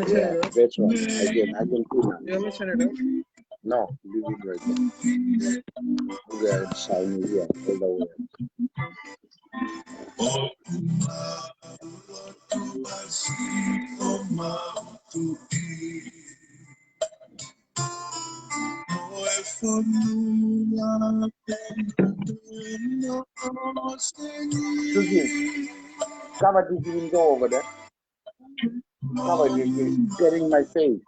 Yeah, that's one. I can feel it. You want me to turn it up? No, leave it right there. Okay, it's shiny here, all the way. Susie, cover this window over there. Cover this, it's scaring my face.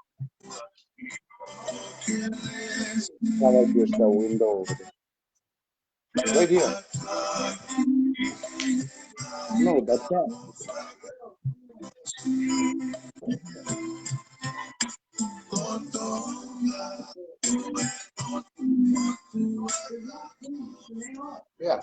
Cover just the window over there. Right here. No, that's that. Yeah.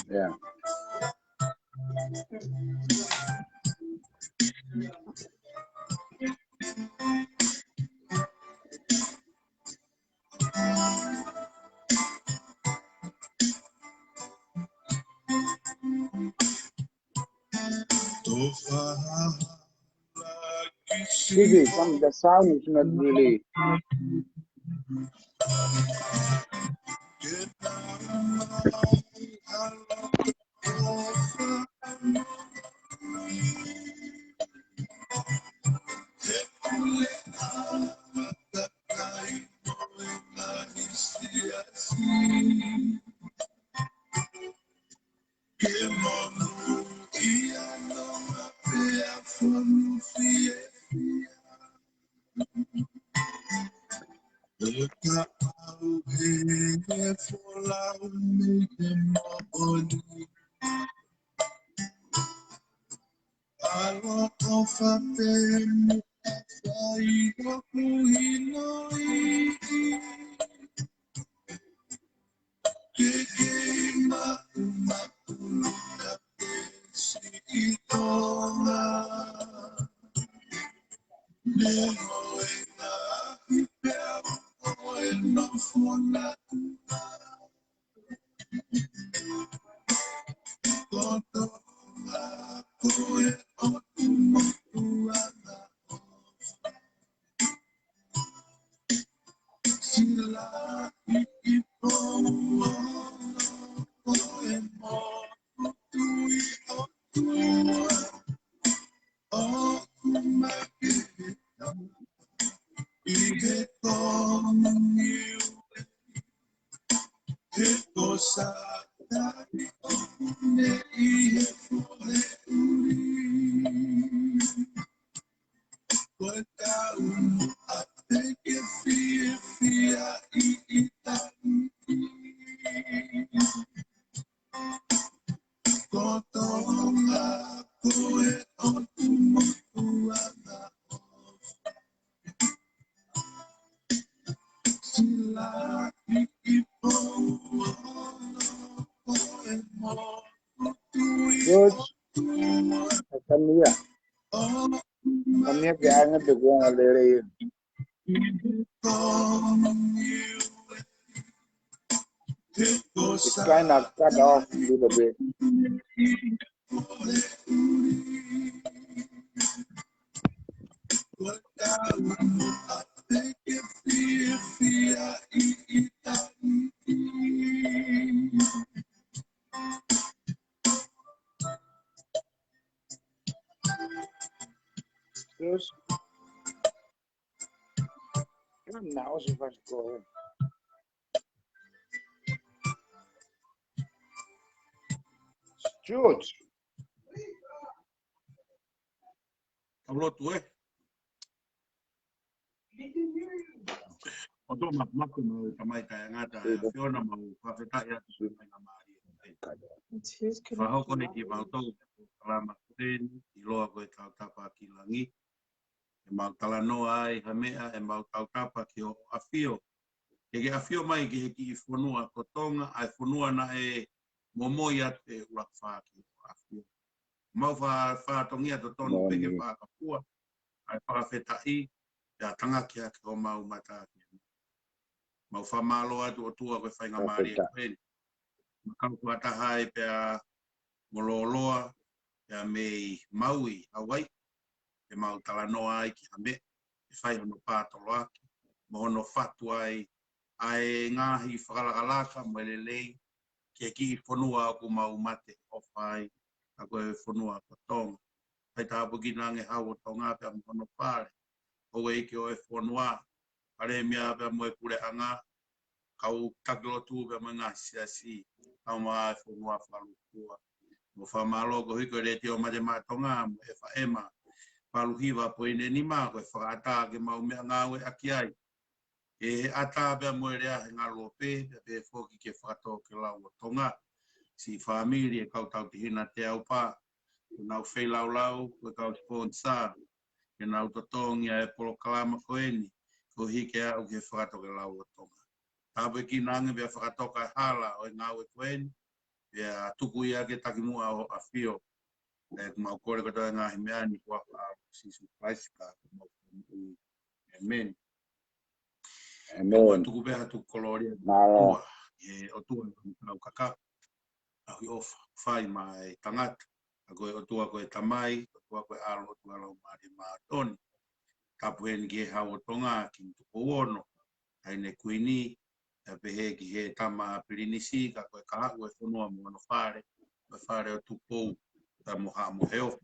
Yeah. Susie, the sound is not really. George, come here. Come here, gang at the wall there. It's kind of cut off a little bit. George. Now she was going. George. Hello, tu Oto maku mau tamai kaya ngata Fiona mau whawhetai atu su mai ngā maari. Whahoko nei ki mau tau kalama kuteni, I loa koe tau tapa ki langi. E mau talanoa ai hamea e mau tau tapa ki o awhio. E ke awhio mai ki he ki I whanua ko Tonga, ai whanua na e momoi atu e uak whaa ki o awhio. Mau whaatongia to tonu peke whaakapua, ai whawhetai, ia tangaki ake o mau mataki. Mau whamalo atu o tua koe whainga maari e koeni. Makau kua taha e pia Loloa, pia mei malu'i Hawaii, e mau talanoa ai ki hame, e whai hono pātolo aki, mo hono whatu ai, ai ngahi whakalakalaka, mwelelei, ki ki whanua aku mau mate o whai, a koe whanua ko Tonga. Pai tāpu ki nange hau o Tonga pia mo hono whare, o eike o e whanua, pare mea pia mo e kure anga, kau takilo tu be manga siasi au ma fo no falukua mo fa malo ko hiko le tio ma de matonga mo e fa ema faluhiva po ine ni ma ko fa ata ke mau me ngawe akiai e ata be mo re nga lope be fo ki ke fa to ke la o tonga si familie kau tau ti hina te au pa na fe lau lau ko kau sponsor ke na to tonga e polo kalama ko eni ko hike au ke fa to ke la o tonga. Tabe ki nange bea whakatoka hala o ngāwe koeni, bea tuku ia ke takimua o awhio. E kumau kore katoa ngāhi mea ni kua wha sisu paisika kumau kumau amen. Amen. Tuku bea tuku koloria tua, e o tua ngau kaka, ahui ofa, whai mai tangata. A koe o tua koe tamai, o tua koe alo, o tua lau maari maatoni. Tapu heni ki he hau o tonga, ki tuku ono, haine kuini, pehe ki he tama pirinisi ka koe kahaku e whanua mo ano whare o tupou ta moha mo heo.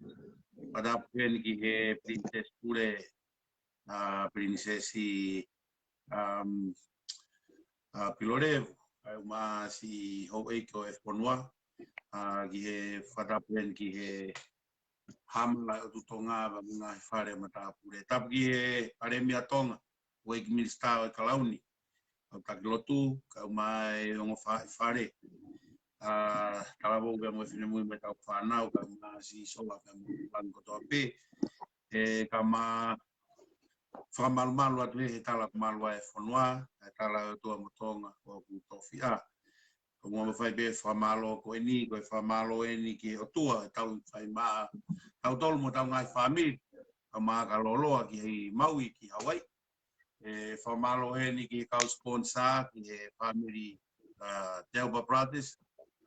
Pada pēni ki he princess pure princessi Pilorevu, ai ma si hou eiko e whanua, ki he whata pēni ki he hamla o tutonga wa mga whare mata pure. Tapu ki he aremia Tonga, Wake Minister o Kalauni. Au takilotu, kau mai ongo whare. Kalabo ka mo fine mui me tau whanau, ka mga si soa ka mo lango toa pe. E ka ma whamalumalu atu he tala kumalua e whanua, e tala o tua motonga o ku tofi a. Ko mo whai be whamalo ko eni, ko e whamalo eni ki o tua, tau whai maa, tau tolu mo tau ngai whamiri, ka maa ka loloa ki hei maui ki Hawaii. E whamalo heni ki kau sponsor ki he family Delba Brothers,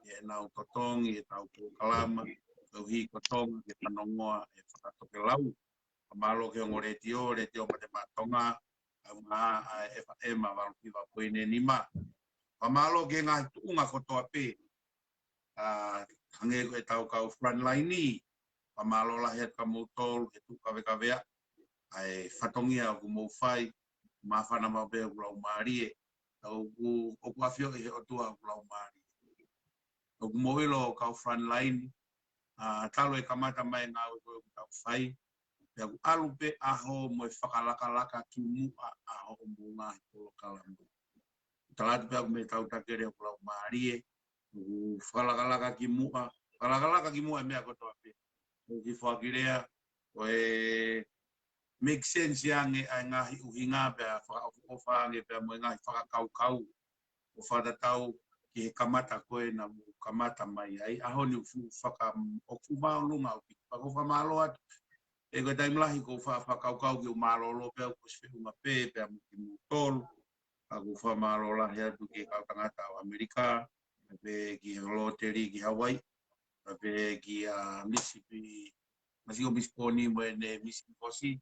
e nau totongi, e tau kalama, tau hi kotonga, e panongoa, e whakatoke lau. Whamalo ke ongo retio ma te matonga, au ngā e whaema waruki wa poine nima. Whamalo ke ngā tuunga kotoa pe, hange e tau kau frontline ni, whamalo lahi at ka moutolu, e tu kawekawea, ai whatongia o ku mouwhai, mawhana mau bea kulau maarie, au ku awhio e o tua kulau maarie. Au ku mowelo kau frontline, talo e kamata mai ngā ue kau whai, pia ku alupe aho mo e whakalaka ki mua aho o mua ngā hipolo kalambu. Talatu pia ku me tau takere o kulau maarie, ku whakalaka ki mua e mea kotoa pe. Ki whakirea, o e make sense yang ai ngahi uhinga pea whakaofange pea mo ngahi fakakau o whatatau ki he kamata koe na mo kamata mai ai aho ni o fumaulunga o ki whakofamalo atu e koe taimlahi ko whakakau ki o malolo pea ko swehunga pea mo ki mutolu a ko whamalo lahi atu ki kau tangata o Amerika pe ki loteri ki Hawaii pe ki Mississippi masih misponi mo ne Mississippi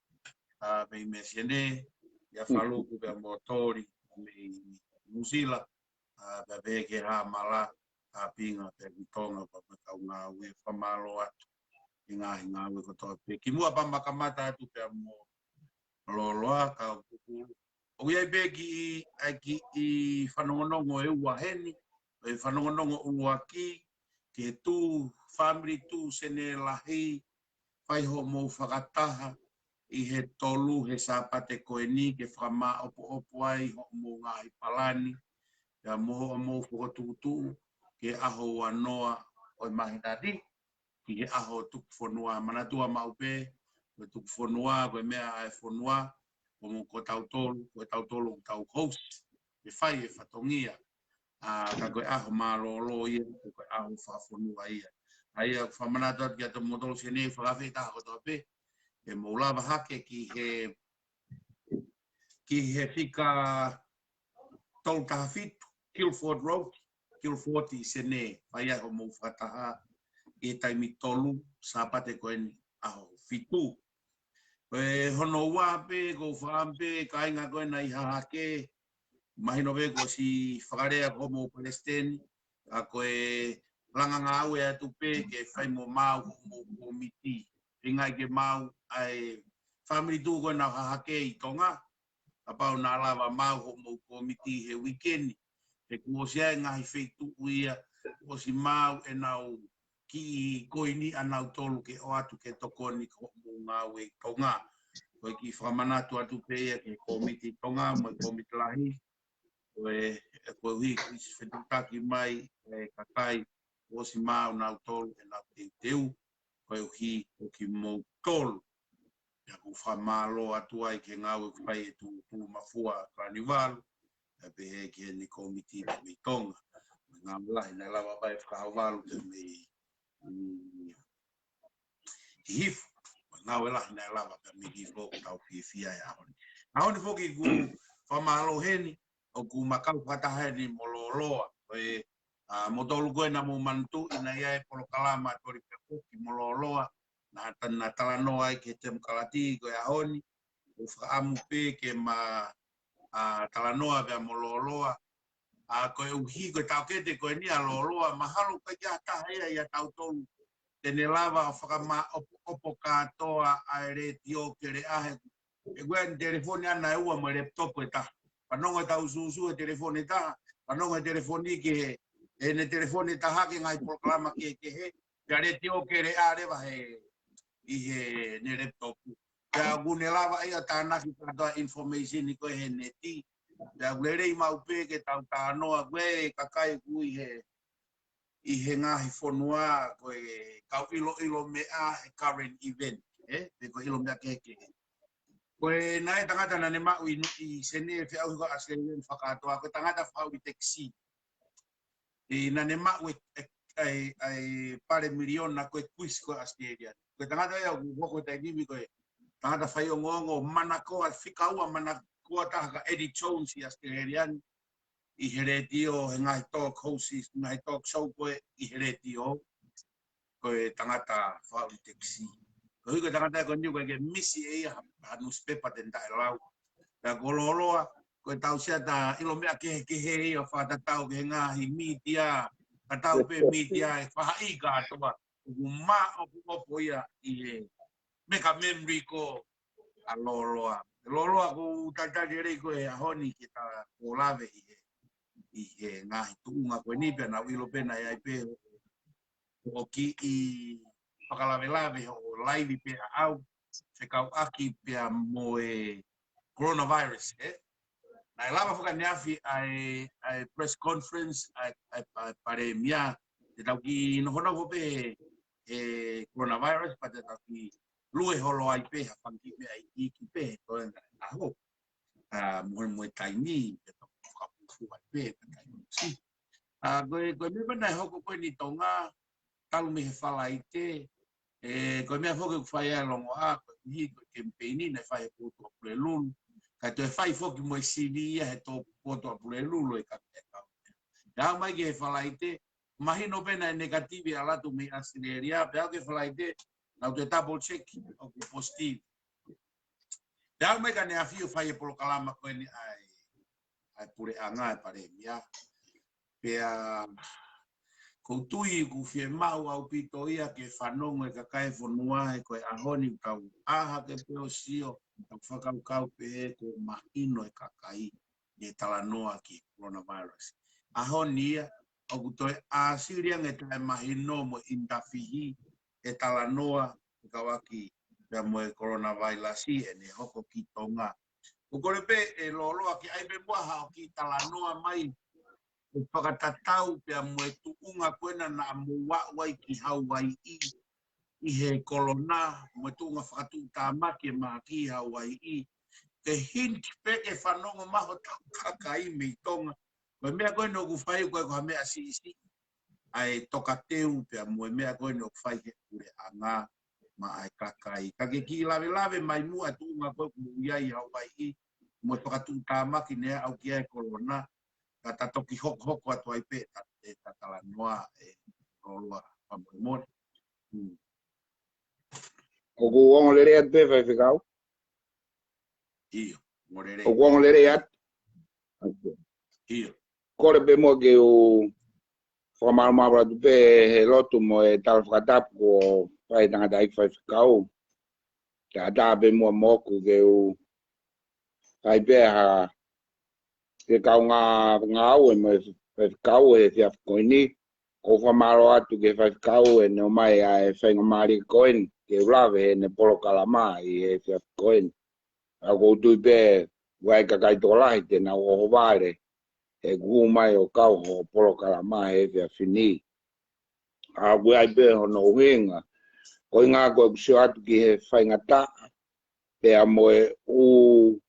me mesiane ya falu ku be motori me musila be ke ha mala pinga pe Tonga pa ka nga we famalo atu nga we ko to pe ki mua pa makamata tu pe mo loloa ka ku O ia begi i whanongonongo e ua heni, e whanongonongo ua ki, ke tu family tu sene lahi, whai homou fakataha, i he tolu he sapate koe ni, ke whama opo ai homou ngāhi palani, ya moho mo whakatukutu, ke aho wanoa o mahinari, ki he aho tukuwhanua manatua maupe, ko tukuwhanua, ko mea ai whanua, ko tautolu, ko tau host, e whai e whatongia, ka koe aho malolo ia, koe aho whawhanua ia. Aia whamanatua ki ato motolo sene, whakawhita ko tope, e maulawa hake ki he whika tolu tahafitu, Kilford Road, Kilford i sene, whai aho mou whataha, e taimi tolu, sapate koe ni aho fitu. Koe hono wape, ko whaampe, ka inga koe na ihahake, mahino be ko si whakarea homo Palestine, a koe langa ngā aue atu pe, ke whai mo mau homo komiti. Ingai ke mau, ai family tu koe na hahake i Tonga, a pau nā lava mau homo komiti he weekend, he kuosia ngahi wheitu uia, o si mau e nau ki koini anau tolu ke o atu ke tokoni ko ngā we Tonga. Koe ki whamanatu atu pēia ke komiti Tonga, mai komiti lahi. Koe hui kis whetutaki mai e kakai o si mau nau tolu e nau teu. Koe hui o ki mou tolu. Ia ku whamalo atu ai ke ngāwe kwhai e tu mafua Carnival. E pehe ki ni komiti te mei Tonga. Ngā mlahi na lawa bai whakawalu te mei hifu. Ngā wela hina lawa te mei hifu o tau whiwhia e ahoni. Ahoni whoki ku whamalo heni o ku makau whataheni mo Loloa. Koe motolu koe na mo mantu ina ia e polo kalama tori pekoki mo Loloa. Na talanoa ai ke te mkalati koe ahoni. O whaamu pe ke ma talanoa vea mo Loloa. Koe uhi koe tau kete koe ni a Loloa. Mahalo koe kia tahea ia tau tolu. Tene lava o whakama opo katoa a re tio ke re ahe. E gwen telefoni ana e ua mo laptop e taha. Panonga tau susu e telefoni taha. Panonga telefoni ke he. E ne telefoni taha ke ngai proklama ke he. Ke re tio ke re are wa he. I he ne laptop. Ka gune lava ia tānaki katoa information i koe he neti. Ka gwerei maupe ke tau tānoa. Gwe kakai kui he. I he ngahi whanua koe kau ilo mea e current event. Pe koe ilo mea ke. Koe nai tangata na ne maui i sene whiau hiko Australian whakatoa. Koe tangata whau i teksi. I na ne maui ai pare miliona koe kuis koe Australia. Koe tangata ea hoko tai nimi koe. Tangata whai o ngongo manakoa whikaua manakoa tahaka Eddie Jones i Australian. I heretio he ngai talk hosts, ngai talk show koe i heretio. Koe tangata whau i teksi. Koe hiko tangata koe niu koe ke misi e newspaper tenta e lau. Ka kololoa, koe tau sia ta ilo mea ke he o whatatau ke ngahi mitia. Ka tau pe mitia e whahai ka atoa. Uku maa opo ia i he. Meka memory ko a Loloa. Loloa ko tatari rei koe ahoni ki ta Lavelave i he ngahi tuunga koe ni pena wilo pena e ai pe o ki i Lavelave o laivi pe au fekau'aki pe mo e coronavirus na lava foka niafi ai press conference ai pare mia te tau ki no hono pe e coronavirus pa te tau ki lue holo ai pe ha panki pe ai ki pe to aho mo taimi te tau foka fu ai pe si go me bana hoko ko ni Tonga talu me fala ite ko me foka fai longo a ko hi ko campaign na fai po to prelun ka te fai foki mo CV he to po to prelun e ka ya mai ke fala ite imagino pena negative ala tu me asileria pe ke fala ite na te double check o positive ya mai ka ne afio fai po kalama ko ni ai pure anga pare mia pe ko tui ku fie mau au pito ia ke whanongo e kakai whanua e koe ahoni tau aha ke peo sio Fakakakato pe ko mahino e kakai e talanoa ki coronavirus. Ahonia o kutoi asiria nge tai mahino mo indafihi e talanoa kawaki pe mo e coronavirus e ne hoko ki Tonga. Ukore pe e loloa ki ai pe mua ki talanoa mai e whakatatau pe mo e tuunga koena na muawai ki Hawaii i he kolona mo tunga whakatu tāmaki mā ki Hawaii ke hint peke whanonga maho tau kakai me Tonga ko mea koe no ku whai koe ko mea si ai toka teu pe mo mea koe no ku whai ke kure anga ma ai kakai ka ke ki Lavelave mai mua tunga koe ku iai Hawaii mo whakatu tāmaki nea au ki ai kolona ka tatoki hoko atu ai pe tatalanoa e Loloa Namoa. O ku ongo lere at pe fekau. Iyo, morere. O ku ongo lere at. Iyo. Kore pe mo ke o whamarumabra tu pe he lotu mo e tal whakatapu o whai tangata'eiki whai fekau. Ke ata pe mo moku ke o whai pe ha ke kau ngā au e mo e whai fekau e whia whakoini. Ko whamaro atu ke whai fekau e no mai a e whai ngamari koini. Ke ulawe he ne polo kalama i e whia whakoini. A ko tui pe wai kakai tolahi te na o hovare. E gu mai o kau ho polo kalama he whia whini. A wai pe ho no huinga. Ko ngā koe kusio atu ki he whai ngata. Pe a moe u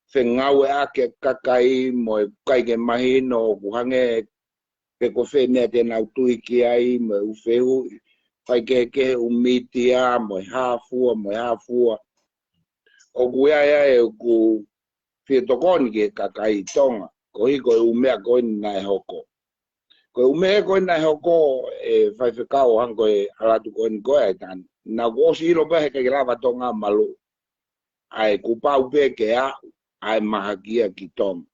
whengau e ake kakai moe kai ke mahi no kuhange pe ko whenea te nau tui ki ai mo u whehu. Whai ke umitia moe hāfua. O kuea e ku whietokoni ke kakai Tonga. Ko hiko e umea koe nai hoko. Ko umea koe nai hoko e whai whekau hanko e alatu koe ni koe aitan. Na kuosi ilo pehe ke lava Tonga malu'i. Ai kupau pe ke a ai mahakia ki Tonga.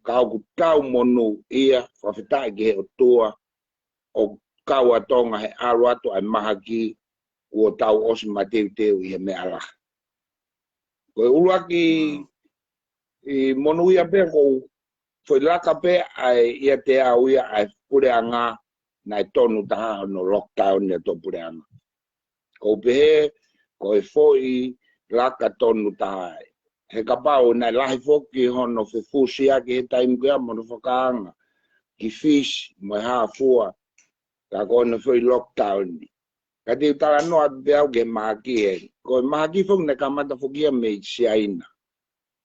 Kau ku tau monu ia whawhetai ke he o tua o kau a Tonga he aru atu ai mahaki ua tau osi mateu teu i he mea ala. Koe uruaki i monu ia pe ko whailaka pe ai ia te au ia ai pure anga nai tonu taha no lockdown ia to pure anga. Ko pehe ko e foi laka tonu taha ai. He kapau nai lahi foki hono whiwhusia ki he taimu kia mono whakaanga. Ki fish mo hāfua ka kone foi lockdown ni. Ka te talanoa te au ke mahaki he. Ko mahaki foki na kamata fokia me siaina.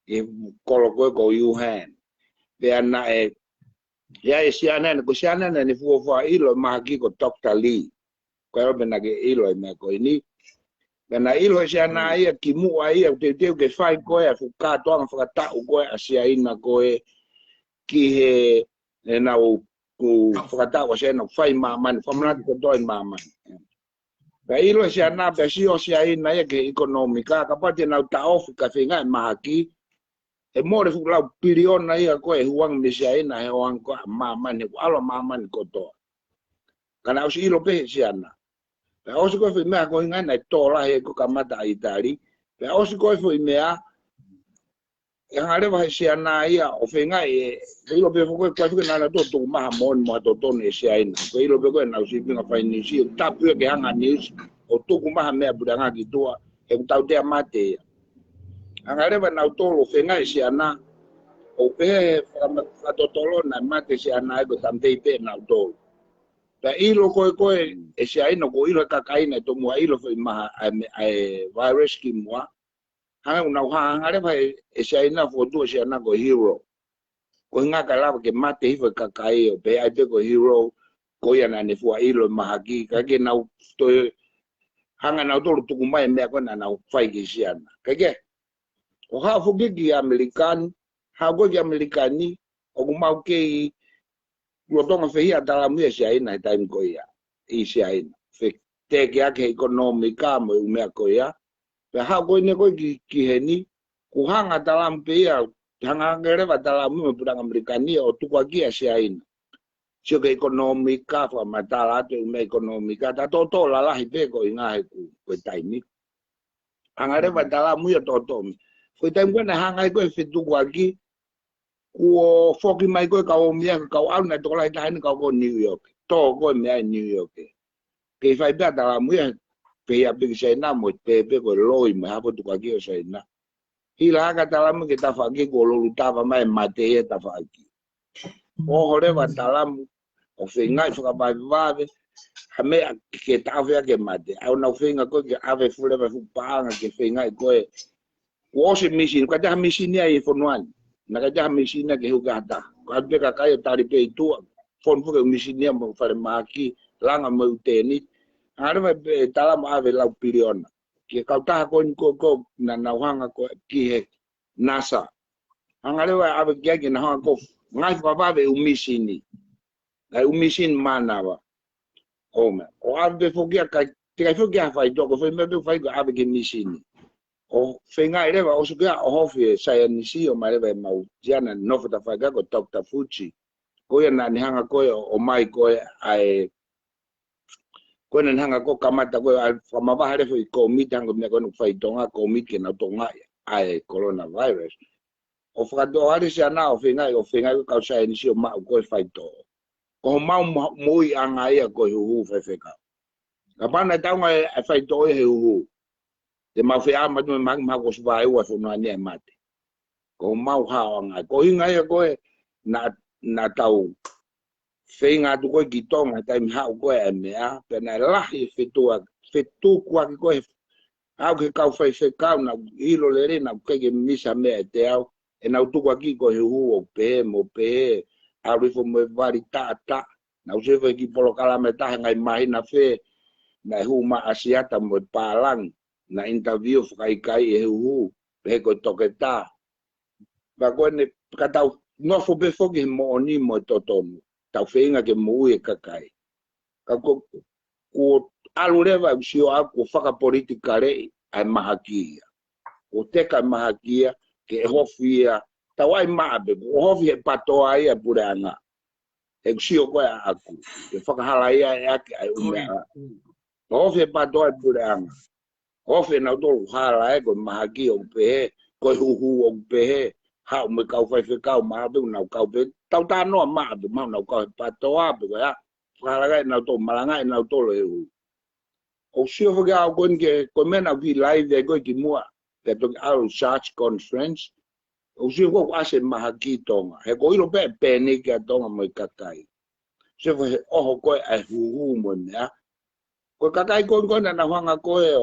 I kolo koe ko Yuhan. Pea na e ia e sianene. Ko sianene ni fuafua ilo mahaki ko Dr. Lee. Ko eo pena ke ilo e mea koe ni. Pena ilo e siana ia ki mua ia te teu ke whai koe a whukatoanga whakatau koe a siaina koe ki he e nau ku whakatau a siaina whai mamani. Whamanati ko toi mamani. Ka ilo e siana pe si o siaina ia ke ekonomika. Ka pati nau taofi ka whinga e mahaki. E more fulau piriona ia koe huang misiaina he oang koe mamani. Alo mamani kotoa. Kana usi ilo pehe siana. Pe osi koe fui mea koe ngai nai tōla he ko kamata a Itali. Pe osi koe fui mea. E hangarewa he siana ia o fui ngai e. Pe ilo pe koe koe fui nana tō tōku maha mōni moa tō tōne e siaina. Pe ilo pe koe nau si pinga whai nisi. Tapu e ke hanga nisi. O tōku maha mea budanga ki tua. E kutau tea mate ia. Hangarewa nau tōlo fui ngai siana. O pe whatotolo na mate siana e ko tamtei pe nau tōlo. Ta ilo koe e siaina ko ilo kakaina to mua ilo foi maha ai virus ki mua. Hanga unau hangarewa e siaina fo tu siana ko hero. Ko nga kalava ke mate hifa kakai o pe ai pe ko hero ko ia na ne fua ilo mahaki ka ke nau to hanga nau to tuku mai mea ko na nau fai ki siana. Ka ke o ha fo ki American ha go ki Americani o mau ke Ua tonga whehia talamu e siaina e taim ko ia. I siaina. Te ke ake ekonomika mo i umea ko ia. Pe hao koe ne koe ki he ni. Ku hanga talamu pe ia. Hanga rewa talamu me puranga Amerikania o tukua kia siaina. Sio ke ekonomika wha matala atu umea ekonomika. Ta toto lalahi pe ko i ngahe ku taimi. Angare va tala muia totomi. Foi tai ngwana hanga ko e fekau'aki ko foki mai ko ka o mia ka au na to lai tai ka ko New York. To ko mia New York. Ke fai ba tala muia pe ya big sai na mo pe ko loi ma hapo tu ka ki o sai na. Hila ka tala mu ke ta fa ki ko lo tava mai mate e ta fa ki. O hore va tala mu o fengai fa ba va hame ke tava ke mate. Au na fenga ko ke ave fule va fu panga ke fengai ko e washing machine ka ja machine ya e fonuan na ka ja machine ke hu ka ta ka be ka kai tari pe tu fon fu ke machine ya mo fare maki langa mo teni are va tala ma ave la piriona ke ka ta ko na hanga ko ki he nasa angare va ave ke na hanga ko ngai fa va ve machine ai machine mana va o me o ave fo ke ka te fo ke fa do ko fo me be fa ave ke machine o fenga ele o suka o hofi sai nisi o mai le mau jana nofo ta faga ko Dr. Fuji ko ya na hanga ko o mai ko ai ko na hanga ko kamata ko ma ba hare ko mitang ko no fai Tonga ko mit ke na Tonga ai coronavirus o fa do hare sia na o fenga ko sai nisi o ma ko fai to ko mau moi anga ia ko huhu feka kapana tanga fai to e huhu te mau fe ama no mag ko vai wa so na ne mate ko mau ha nga ko inga ia ko na tau feinga tu ko ki Tonga tai ha ko e mea pe na la fetu kwa ko au ke kau fai se kau na ilo le na ke misa me te au e na tu kwa ki ko hu o pe mo pe au fo me vari ta na u se fe ki polo kala me ta ngai mai na fe na hu ma asiata mo palang na interview kai e huhu pe ko toketa ba ko ne katau nofo be fogi mo ni mo totomu tau feinga ke mo e kakai ka ko alureva usio ako faka politika re ai mahakia o teka mahakia ke hofia tawai maabe o hofi e patoa ia puranga e usio ko aku e faka halaia e ake ai umea hofi e patoa puranga ofe na do hala e ko mahaki o pe ko huhu o pe ha me kau fai fekau ma do na kau pe tau ta no ma do ma na kau pa to a pe ya hala ga na to malanga na to le o sio fo ga ko nge ko me na vi live e ko ki mua ke to au search conference o sio ko ase mahaki Tonga he ko ilo pe ni ke Tonga mo kakai se fo o ko ai huhu mo ya ko kakai ko na hanga ko e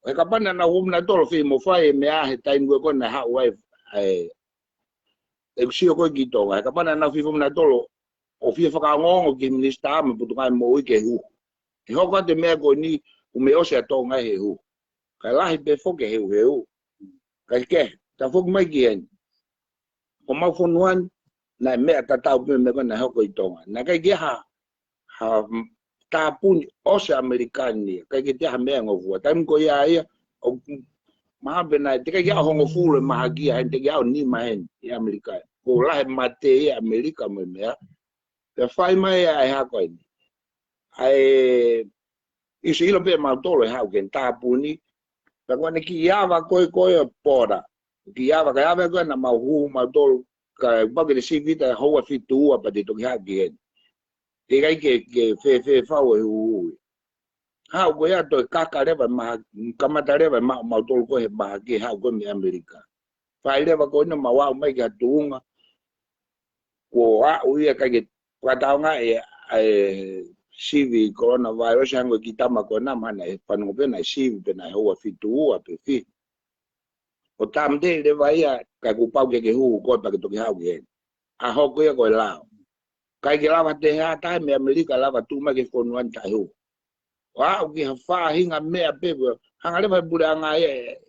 e kapana na na tolo fi mo fai me a he tain ko na ha wife e sio ko ki Tonga e kapana na fi na tolo o fi fa ka ngongo ki minista me putu kai mo ke hu e ho ka te me ko ni o me o se Tonga he hu ka la he be fo ke hu ka ke ta fo mai ki en o ma fo nuan na me ta ta me ko na ho ko Tonga na ka ke ha tapun ose amerikani ka ke te hame ngo fu ta ko ya ia o ma bena te ka ya hongo fu le mahagi ha te ya ni mahen ya amerika ko la mate ya amerika me me te fai mai ai ha ko ni ai isi lo be ma tolo ha ke tapuni ta ko ni ki ya va ko pora ki ya va ka ya va ko na ma hu ma tolo ka ba ke si vita ho wa fitu pa te to ha ke te kai ke fe fa o ha go ya to kaka reva ma kamata reva ma tol ko he ba ke ha go mi amerika fa reva ko no ma wa mai ga tunga ko a u ya ka ke kwa taunga e sivi coronavirus hango kitama ko na mana e pa no pena sivi pena ho fitu a pe fi o tamde reva ya ka ku pau ke hu ko pa ke to ha ge a ho ko ya ko la kai ke lava te ha ta me amerika lava tu ma ke ko no anta hu wa o ki fa hinga me a pe hanga le buranga e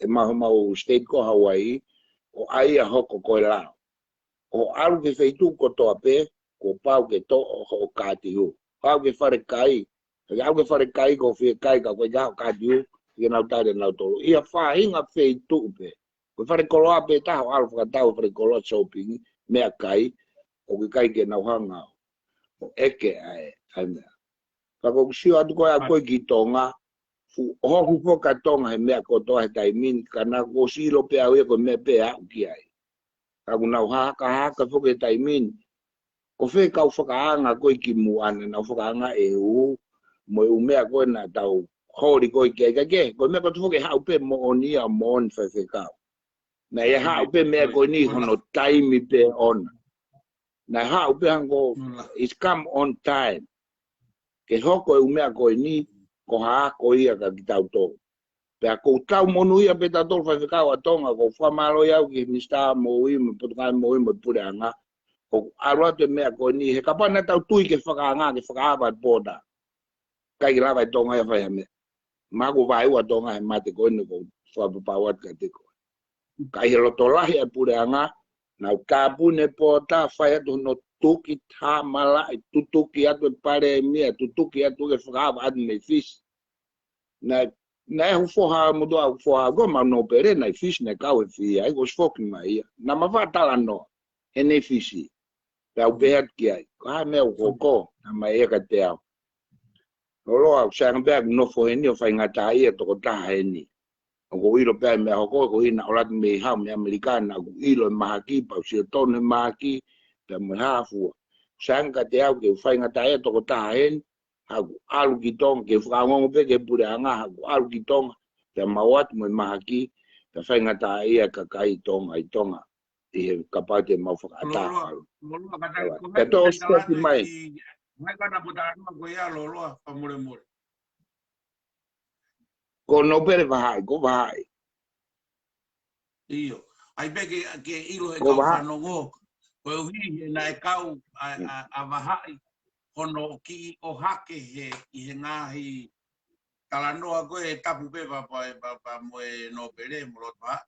mau state ko Hawaii o ai a hoko ko la o alu ke feitu ko to ape ko pau ke to o ka ti hu pau ke fare kai ko fe kai ka ko ja ka ti hu ke na ta de na to ia fa hinga feitu pe ko fare ko lo ape ta o alu ka ta o fare ko lo shopping me a kai o ke kai ke na hanga o eke ai ai pa ko si atu ko a ko ki Tonga fu hoku foka Tonga he mea kotoa he taimin kana ko silo pe au ko me pe au ki ai ka kuna haka foka taimin ko fekau fakaanga ko ki muana na fakaanga e u mo u mea ko na tau hori ko ke ko me ko foka hau pe mo onia mon fekau na ya hau pe mea ko ni hono taimi pe on na hau pe hango is come on time ke hoko u mea ko ni ko ha ko ia ka kitau to pe ko tau monu ia pe ta tol fekau atonga ko fa malo ia ki mista mo i mo putka mo i mo pure anga ko arwa te mea ko ni he kapana tau tui ke whakaanga ke whakaaba boda kai ki lawa Tonga e whai hame ma ko vai ua Tonga he mate ko ni ko whapapawat ka te ko kai he loto lahi e pure anga na kapune po ta whai atu no tuki tā mala i tutuki atu e pare mea tutuki atu ke whakaaba atu me fish na e hufoha mudo au hufoha go ma no pere na fish na kau e fi ai ko sfoki mai na ma fatalanoa he ne fishi Pau behat kiai, ka me o koko, na mai e ka te au. Loloa Sangberg nofo heni o whai ngata ia toko taha heni. O ko ilo pēr me hoko, ko hina o lati me hau me Amerikana, ko ilo e mahaki, pau si o tonu e mahaki, pe me hafua. Sanga te au ke whai ngata ia toko taha heni, haku alu ki tonga, ke whakangongo pe ke pure anga, haku alu ki tonga, pe mawat mo e mahaki, pe whai ngata ia ka kai tonga i tonga. I kapate mau whakataha. Loloa kata ko Te tō spoki mai. Mai kana puta ko ia Loloa pa mure. Ko no pere vahai, ko vahai. Iyo. Ai pe ke ilo e kau whanongo. Ko hi na e kau a vahai hono ki o hake he i he ngahi talanoa ko e tapu pe pa mo e no pere mo ropa.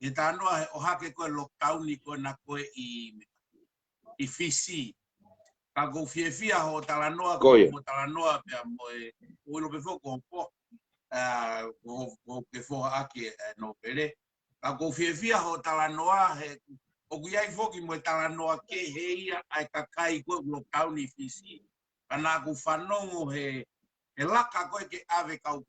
I tanoa o hake ko lockdown ko na ko i fisi. Ka go fia ho talanoa ko mo talanoa pe mo e o lo pe fo ko po o ke fo aki no pere. Ka go fia ho talanoa he o guiai fo ki mo talanoa ke he ia ai kakai ko lockdown i fisi. Kana ku whanongo he laka ko ke ave kau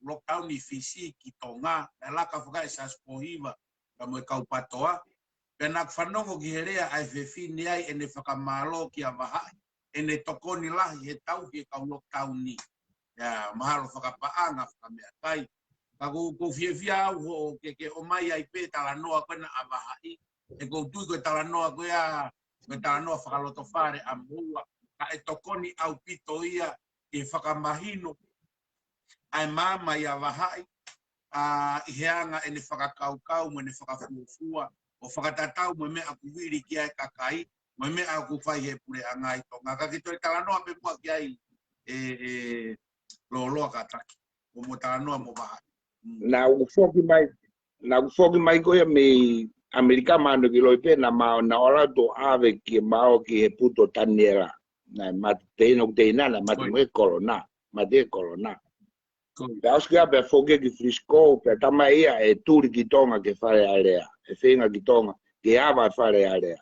lockdown i fisi ki Tonga. E laka whaka e saspohiva ka mo kau patoa. Pena whanongo ki herea ai whewhini ai e ne whakamalo ki a wahai. E ne tokoni lahi he tau ki kau lockdown ni. Ya, mahalo whakapaanga whakamea kai. Ka ko whiewhia au ho ke o mai ai pe talanoa koe na a wahai. E ko tui koe talanoa koe a koe talanoa whakaloto whare a mua. Ka e tokoni au pito ia e whakamahino. Ai mama i a wahai. I heanga e ne whakakaukau mo ne whakafuafua. O whakatatau mo me aku wiri ki ai kakai, mo me aku whai he pure angai Tonga. Ka ki toi talanoa pe mua ki ai Loloa kataki. O mo talanoa mo bahai. Na ufoki mai koe me Amerika mano ki loi pe na mao na ora to ave ki mao ki he puto taniera. Na mateino teina na matue corona, mate corona. Pe auskia pe foge ki frisco pe tama ia e turi ki Tonga ke whare area. E whenga ki Tonga ke awa whare area.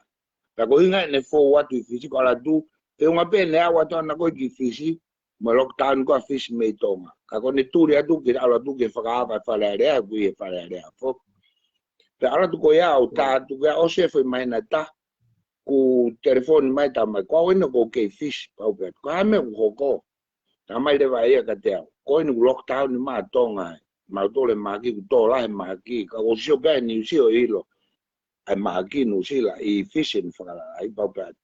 Pe ko inga ne fo watu i fisi ko ala tu. Pe unga pe ne awa tona koe ki fisi. Mo lockdown ko a fisi me Tonga. Ka ko ne turi atu ki ala tu ke whaka whare area kui e whare area. Fo. Pe ala tu ko ia o ta tu ke o se foi mai na ta. Ku telefoni mai ta mai. Ko ino ko ke fisi. Ko hame ku hoko. Ta mai le vai ka te au. Ko ino lockdown ni ma Tonga. Ma tole maki ku to la maki. Ka ko sio pe ni sio ilo. Ai maki no sila I fishing whakala. Ai paupat.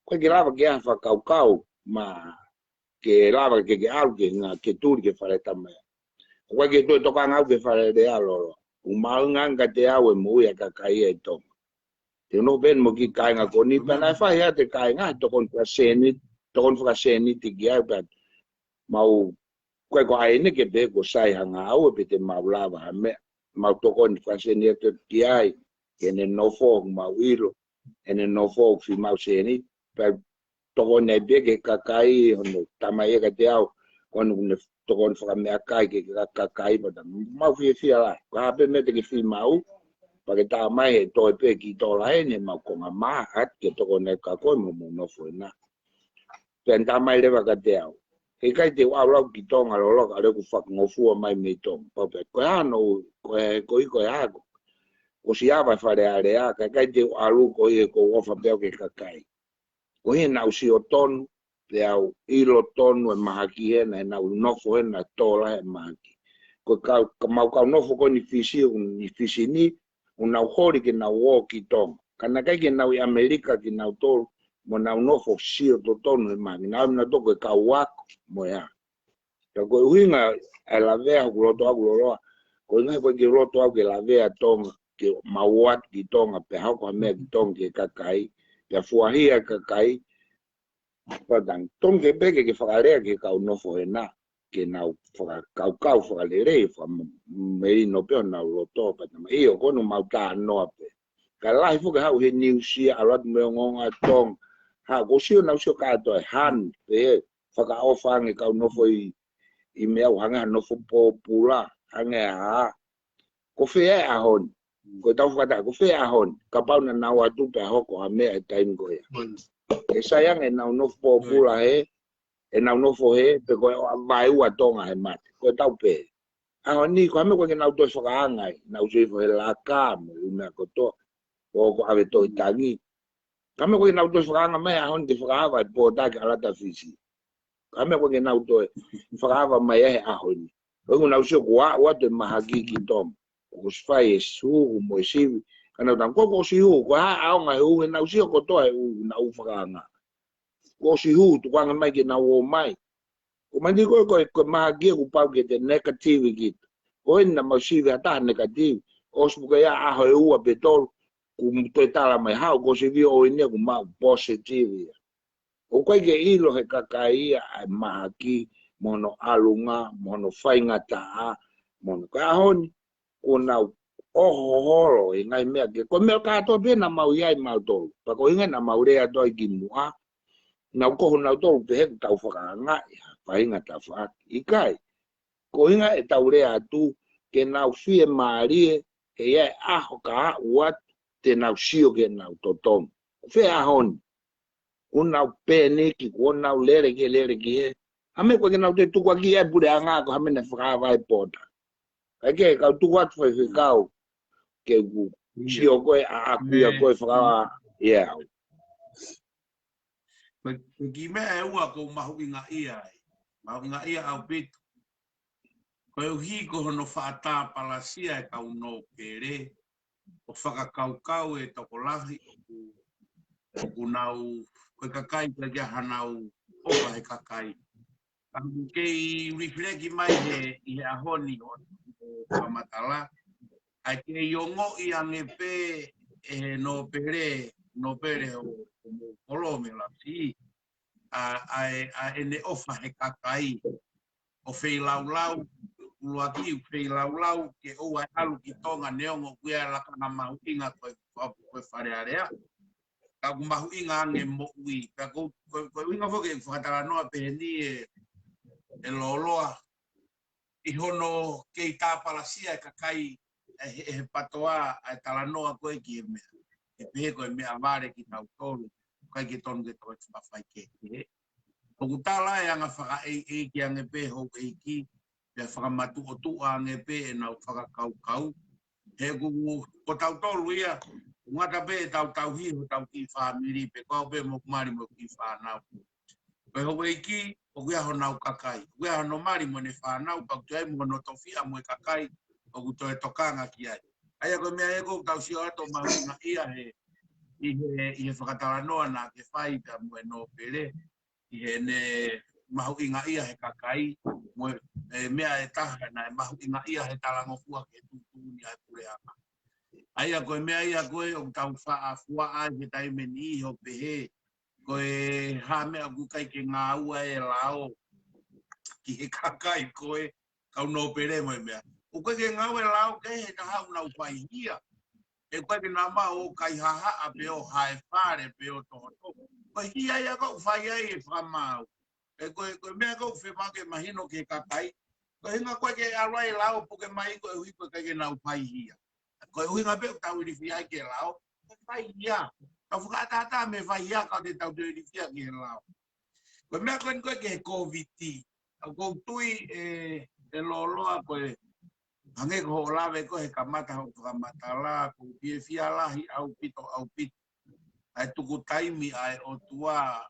Ko ke lava ke a whakaukau. Ma ke lava ke au ke ngā ke tūri ke whare tamai. Ko ke toi toka ngau ke whare rea loro. Umaunganga te au e mui a kakai e Tonga. Te no ben mo ki kai ngā koni. Pena e whai a te kai ngā. Tokon whakaseni te ki au pat. Mau koe ko aine ke pe ko sai hanga au e pe te mau lava ha mea. Mau tokon whakaseni te ki ai. Ene nofo mau ilo. Ene nofo fi mau seni. Pe tokon nei beke kakai hono tamai e ka te au. Kono kune tokon whakamea kai ke kakai pata. Mau fia lai. Ko hape me te ke fi mau. Pake tā mai he toi pe ki tō lai ne mau konga mahat ke tokon nei kakoi mo nofo e na. Pen tā mai lewa ka te au. He kai te wau ki Tonga lolo ka reku whakangofua mai me Tonga. Pape, koe ano, koe ako. Ko si awa whare area, kai te alu ko i ko wofa peo ke kakai. Ko hi nau si o tonu, te au ilo tonu e mahaki hena, e nau nofo hena tōla e mahaki. Ko mau kau nofo ko ni fisi ni, unau hori ke nau o ki Tonga. Kana kai ke nau i Amerika ki nau tōlu, mo nau nofo si o tonu e mahaki. Nau na toko e kau wako, mo ea. Ko uinga e Lavelave ku roto aku Loloa. Ko inga ko ki roto aku ke Lavelave Tonga, ke mauat ki Tonga, pe hau ko mea ki Tonga ke kakai, ke fuahia kakai, padang Tonga ke peke ke whakarea ke kau nofo e na, ke nau kau whakalere, mei no peo nau roto, padang iyo kono mau tā noa pe. Ka lahi fuke hau he niusia, arat meo ngonga Tonga, ha, ko sio nau sio kātoa, han, pe whakaofange kau nofo I mea hanga nofo pōpula, hanga ko whea ahon, ko tau whakata, ko whea ahon, ka pau na nau atu pe hoko ha mea e taim ko ia. E sayang e nau nofo pōpula he, e nau nofo he, pe koe vai ua Tonga he mate, ko tau pe. Ahon ni, ko hame koe ke nau toi whakaangai, nau soifo he laka, mo mea kotoa, ko ave toi tangi. Hame koe ke nau toi whakaanga mea ahon te whakaava e pōtake alata fisi. Kame ko ke nau toe whakawa mai e ahoni. Ko nau sio ko wa te mahaki ki Tom. Ko sfai e suhu mo e sivi. Kana tang ko si hu ko ha aonga he u nau sio ko toe u nau whakaanga. Ko si hu tu kwanga mai ke nau o mai. Ko mandi ko mahaki ko pau ke te negative ki. Ko ina mau sivi ata negative. O spuka ya aho e ua petol. Ku toi tala mai hau ko si vi o ine ku mau positive. O koe ke ilo he kakaia ai mahaki, mono alunga, mono whainga taa, mono ka ahoni, o nau oho horo e ngai mea ke. Ko mea kātoa pēna mau iai mau tolu. Pako inga na mau rea toi ki mua, nau koho nau tolu pe heku tau whakaangai, whainga taa whaaki. Ikai, ko inga e tau rea atu, ke nau fie maarie, ke iai aho ka uat, te nau sio ke nau totom. Whea ahoni. Unau pene ki ko nau lere ki he ame ko ke nau te tukua ki e pure anga ko hame na whakawai pota ke kau tukua tu fekau ke ku sio koe a akuia koe whakawa ia ki mea e ua ko mahu'inga ia au Pita ko uhi ko hono whaata palasia e kau no pere o fakakau e toko lahi o nau koe kakai ka kia hanau opa he kakai. Kei rifleki mai he ahoni o pamatala. Ai ke iongo I angepe no pere o kolome la si. A ene ofa he kakai. O fei laulau, uluaki fei laulau ke oa alu ki Tonga neongo kuia laka na mahu'inga koe wharearea. Ka mahu'inga ange mo'ui. Ka koe winga foke fakatalanoa peheni e Loloa. I hono kei tā palasia e kakai e patoa e talanoa koe ki e mea. E pehe koe mea vare ki tau tolu. Kai ke tonu ke toi whawhai ke he. Oku tala e anga whakaeiki ange pe hou eiki. Pea whakamatu o tua ange pe e nau whakakaukau. He kuku ko tau tolu ia. Ngata pe tau hi ho tau ki whamiri pe kau pe mo kumari mo ki whanau. Koe hou eiki, o kuia ho nau kakai. Kuia ho no mari mo ne whanau, pa kutua mo no tofia mo e kakai, o kutua e tokanga ki ai. Aia koe mea eko tau sio ato mahu'inga ia I he whakatalanoa na ke whai pia mo e no pere. I he ne mahu'inga ia he kakai, mo mea e taha na e mahu'inga ia he talangofua ke tutuni ai pureanga. Aia koe mea ia koe o tau wha ai he taimeni ho pehe. Koe ha mea kukai ke ngā ua e lao ki he kakai koe kau no pere mo mea. O koe ke ngā ua e lao ke he taha unau whaihia. E koe ke ngā mā o kai haha a pe o hae whare pe o toho toho. Koe hia ia kau whaiai e whamau. E koe mea kau whemake mahino ke kakai. Koe hinga koe ke arai lao po ke mai koe hui koe ke ngā whaihia. Koe hui ngā pe o tau iriwhiai ke lao. Koe whaihia. Kau whakatata me whaihia kau te tau te iriwhia ke lao. Ko mea koe ke Covid-19. Ko tui Loloa koe hange ko Lave ko he kamata ho kamata la ko pie fia lahi au pito. Ai tuku taimi ai o tua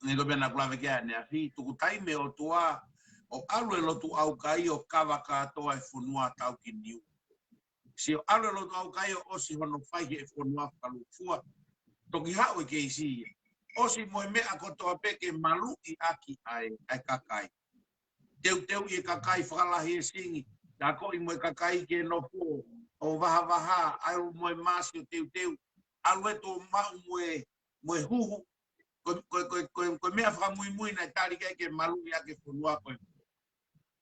ne go bena Lave ke ane afi tuku taimi o tua o alu lotu au kai o fakakakato ai funua tau ki niu. Si o alu lotu au kai o si hono fai ke funua kalufua. Toki hau ke isi. O si moe mea kotoa peke malu'i aki ai kakai. Teu i kakai whakalahi e singi. Nā ko i moe kakai ke nofo. O waha, ai moe masi o teu. Alu e tō mau moe huhu. Koe mea whakamui nai tari ke malu'i aki whanua koe.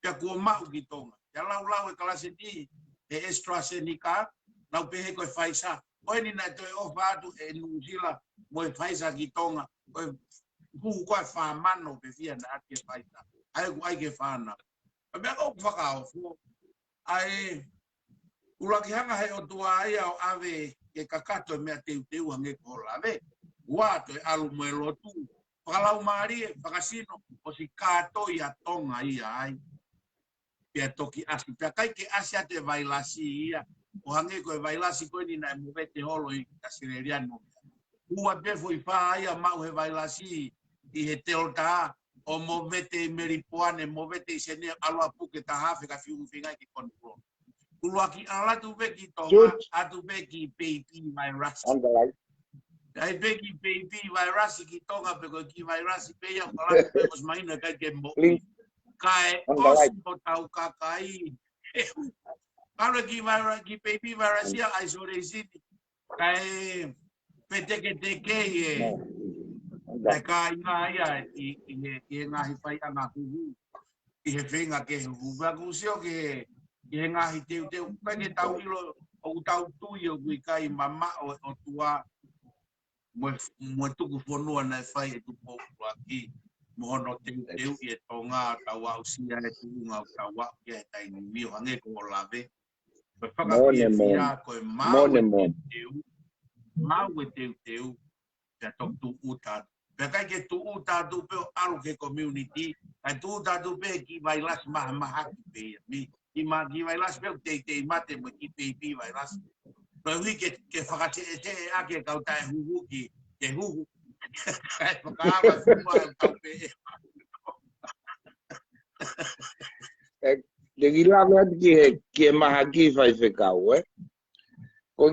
Pia kua mau ki Tonga. Ia lau e kalase ni e AstraZeneca. Nau pehe koe Pfizer. Koe ni nai toi ofa atu e New Zealand. Moe Pfizer ki Tonga. Koe huhu koe whamano pe fia na ake Pfizer. Ai ke whana. Mea o whakaofo. Ai ulaki hanga hei o tua aia o ave ke kakato mea teu hange ko Lave. Wato e alu moe lotu. Whakalau maari e whakasino o si kato i a Tonga ia ai. Pia toki asi. Pia kai ke asi ate vailasi ia. O hange koe vailasi koe ni nai mowete holo i kasireriano. Ua befo i wha ia mau he vailasi i he teota o mowete i meripoane, mowete i sene alua puke ta hafe ka whiunga ki kontrol. Uluaki alatu beki Tonga, atu beki baby virus. Ai beki baby virus ki Tonga peko ki virus pe ia alatu peko smaina kai ke mo'i. Kai os o tau kakai. Kalau ki baby virus ia isore sini. Kai peteke ye. Kai nga ia i ngahi pai anga huhu. I he whenga ke huhu. Baku sio ke i ngahi teu. Kai ke tau ilo o tau tui o kui kai mama o tua. Mo tuku whanua nai whai e tuku o aki. Mohono teu i e Tonga tau au sia e tuunga o tau au ki e taini mio hange ko Lave. Whakaki e whia koe mau e teu te tok tu uta. Pea kai ke tu uta tu peo alu ke community. Kai tu uta tu pe ki vailas maha ki pe. Ki vailas peo te mate mo ki pe vailas. Pea hui ke whakate e te e ake kauta e huhu ki te huhu. Kai whakaama whiua e tau pe e. Te gilame ati ki e maha ki whai whekau, Ko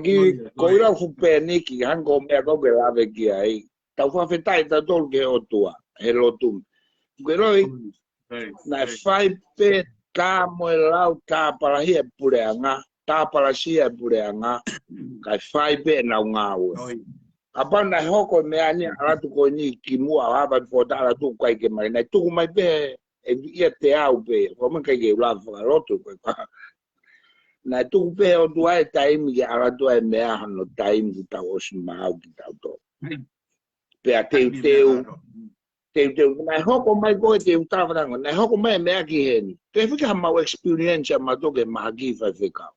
ira whupe niki, hanko mea koke Lave ki ai. Tau whawhetai tau tolu ke o tua, he lotum. Koe roi, nai whai pe tā moe lau tā parahia pureanga, tā parasia pureanga, kai whai pe nau ngāue. Apa nai hoko mea ni alatu koe ni ki mua hapa po tā alatu kai ke mai. Nai tuku mai pe e ia te au pe, ko man kai ke ula whakarotu koe pa. Nai tuku pe o tua e taimi ki alatu e mea hano taimi ki tau osi mahau ki tau tō. Pea teu. Nai hoko mai koe teu tāwharango, nai hoko mai mea ki heni. Te whika mau experience ma toke maha ki whai whekau.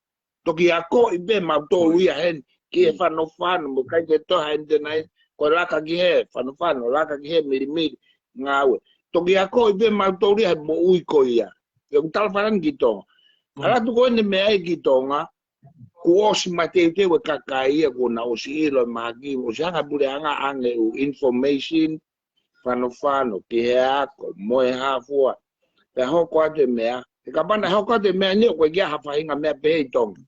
Toki a ko i be mau tō uia heni, ki e whano, mo kai te toha ente nai, ko laka ki he, whano, laka ki he miri, ngāwe. Toki a ko i be mau tō uia he mo ui ko ia. E un tāwharango ki Tonga. Alatu koe ne mea e ki Tonga, ku osi ma teu e kakai ia ko na osi ilo e maha ki, osi hanga pure anga ange u information, whano, ki he ako, moe hafua. Pe hoko ate mea, e ka pana hoko ate mea ni o koe kia hawhahinga mea pe hei Tonga.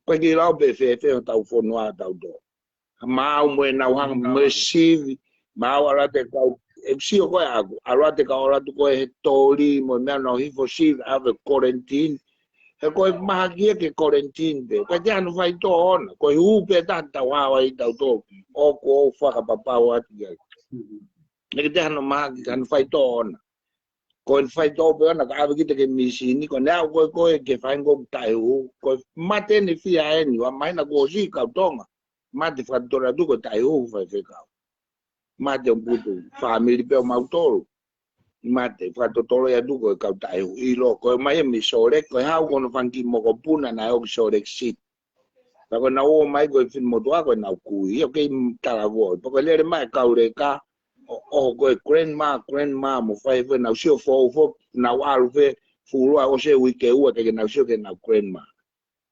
Koe ki lau pe whewheo tau whanua tau tō. Mau moe nau hanga moe sivi, mau alate kau, e sio koe aku, alate kau alatu koe he tori, moe mea nau hifo sivi, ave quarantine. He koe maha kia ke quarantine pe, koe te anu whai tō ona, koe hupe tata wawa i tau tō, o ko o whakapapau ati kai. Neke te anu maha ki anu whai tō ona. Koe whai tō pe ona, ka awe kita ke misini, koe nea koe ke whai ngok tai hu, koe mate ni fia eni, wa maina ko si kau Tonga, mate whatora tu koe tai hu whai whekau. Mate o putu, whamiri pe o mautoro. Mate, whatotoro ya tu koe kau tai hu, ilo, koe mai e mi sorek, koe hau kono whanki moko puna na e oki sorek sit. Ka koe na o mai koe fin motua koe nau kui, o kei tala voi, po koe lere mai kaure ka, o ko grandma mo fai ve na sio fo na walu ve fulua o se wike ua ke na sio ke na grandma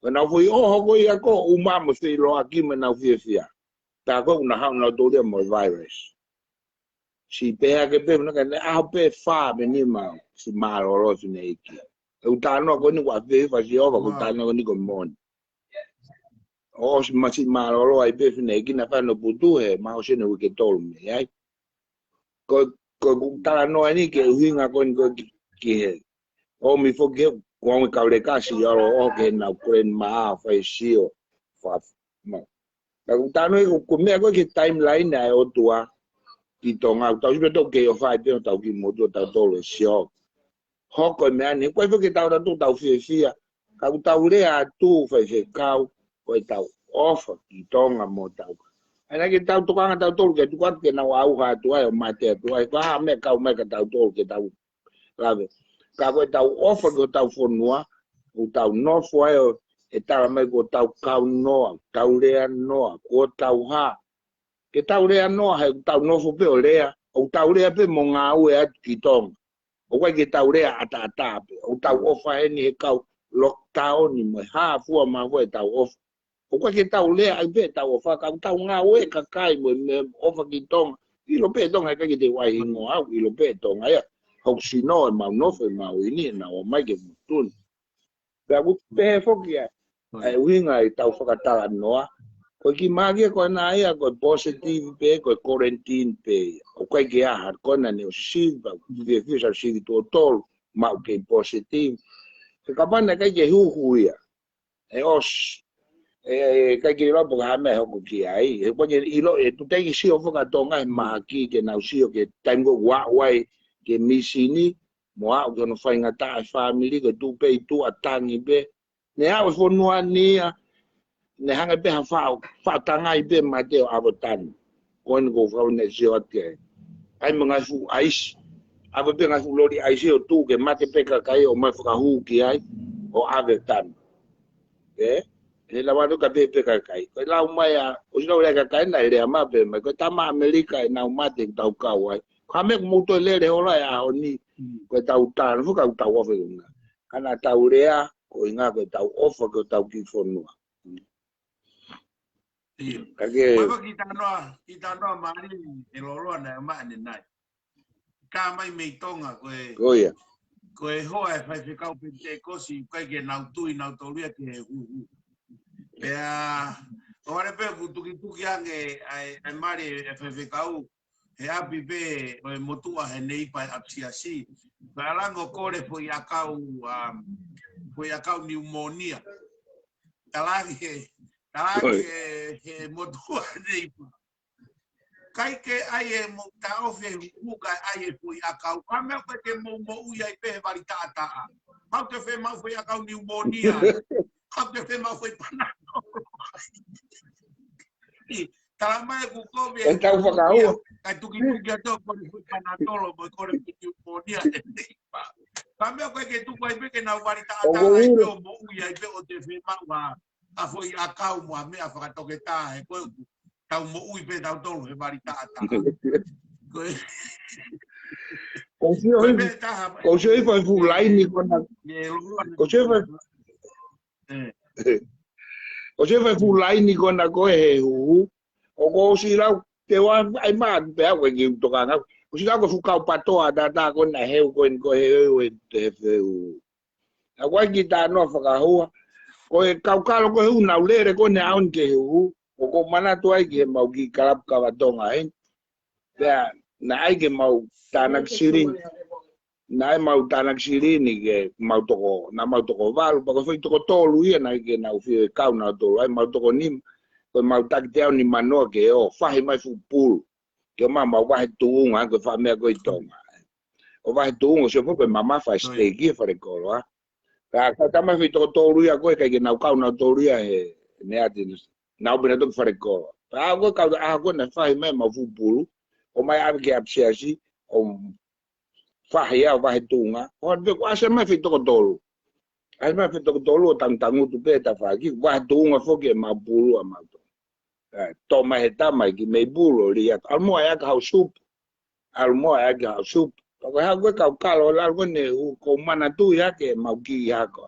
na foi o ko ia ko uma mo se lo aki me na fia ta ko na ha na do le mo virus si pe ke pe na ke a pe fa me ni ma si ma lo si ne ki u ta no ko ni wa ve fa si o ko ta no ni ko mon o si ma lo ai pe ne ki na fa no putu he ma o se no ke tol me ai ko tangata'eiki ni ke uhinga kon ko ki o mi fo ke ko mi ka le kasi o ke na grandma fa sio fa ma tangata'eiki ko me ko ke timeline na o tua ki Tonga tau sipe to ke o fa pe tau ki mo to tau le sio ho ko me ani ko fo ke tau tau fia ka tau le a tu fa se kau ko tau ofa ki Tonga mo tau ana ke tau tukanga tau tolu ke tukat ke na au ha tu ai mate tu ai ka me ka tau tolu ke tau lave ka ko tau ofa ko tau fonua o tau nofo ai e tala me ko tau kau noa tau lea noa ko tau ha ke tau lea noa he tau nofo pe o lea o tau lea pe mo nga au e ki Tonga o kwa ke tau lea ata pe o tau ofa e ni he kau lockdown ni mo ha fu ma ko tau ofa o kwa ke tau lea ai pe tau ofa ka tau nga we ka kai mo me ofa ki Tonga i lo pe Tonga ka ke te wai hingo au i lo pe Tonga ya ho si no ma no fe ma o ini na o mai ke mutun ka ku pe fo ki ai winga i tau fakatalanoa ko ki magi ko na ia ko positive pe ko quarantine pe o kwa ke a ko na ne o si ba vi fi sa si to tol ma ke positive ka bana ka ke huhu ia e os ka ki lo po ha me ho ki ai e ko ni ilo e tu te si o foka Tonga e ma ki ke na si o ke tango wa wai ke misini mo a ko no fa ngata family ko tu pe tu atangi be ne a fo no ania ne hanga be ha fa tanga i be ma te abotan ko ni ko fa ne si o ke ai mga fu ais abo be nga fu lori ai si o tu ke mate pe ka kai o ma fa hu ki ai o avetan e la wado ka pe ka kai ko la mai a o sino le ka kai na le ma pe me ko tama America na ma te tau ka wai ka me mo to le ola ya o ni ko tau tan fu ka tau ofa nga kana tau rea ko inga ko tau ofa ko tau ki fonua ka ke ma ki tanoa mari e Loloa Namoa ne nai ka mai me Tonga ko ia ko e hoa e fai fekau pe te kosi kai ke nau tui nau toluia ke huhu pea o are pe tuki ange ai mari e fai fekau he api pe o e motua he nei pa apsiasi pa lango kore foi akau pneumonia talagi he motua nei pa kai ke ai e mo ta ofe huka ai e foi akau ka me ke mo ia i pe vari tata how te fe ma foi akau pneumonia how te fe ma foi panado tala mai ku ko be tau fakau kai tuki to ko foi panadolo mo ko pneumonia ka me ke tu ko pe ke na vari tata ai pe mo ia i pe o te fe ma wa a foi akau mo me a fakatoketa e ko tau mo ui pe tau tolu he vari tata. Ko se fa fu laini kona. Ko se fa ko se fa fu laini kona ko he huhu. O ko si lau te wa ai ma pe a ko ki to ka. Ko si lau ko fu ka patoa data ko na he ko he te fe u. A wa ki ta no fa ka hua. Ko e kaukalo ko hu na ulere ko ne aun ke huhu. Ko mana tu ai ke mau ki kalap ka Tonga ya na ai ke mau tanak sirin na ai mau tanak sirin ni ke mau toko val pa ko foi toko tolu ia na ke na ufi kau na tolu ai mau toko nim ko mau tak teo ni mano ke o fahi mai fu pul ke mau wa tuunga ko fa me ko Tonga o wa tuunga se fo ko mama fa stegi fa ko wa ka tama fi toko tolu ia ko ke na kau na tolu ia he ne atin na ubina to fare ko ko ka ko na fa me ma fu pulu o mai ave ke apsiasi o fa ia va tunga o be ko asa me fi to tolu ai me fi to tolu tangu tu pe ta fa ki va tunga fo ke ma pulu ma to ma heta mai ki me pulu ri al mo ya ka sup almoa ake au sup. Ko ha ko kau kalo la ko ne ko mana tu ya ke mau ki ya ko.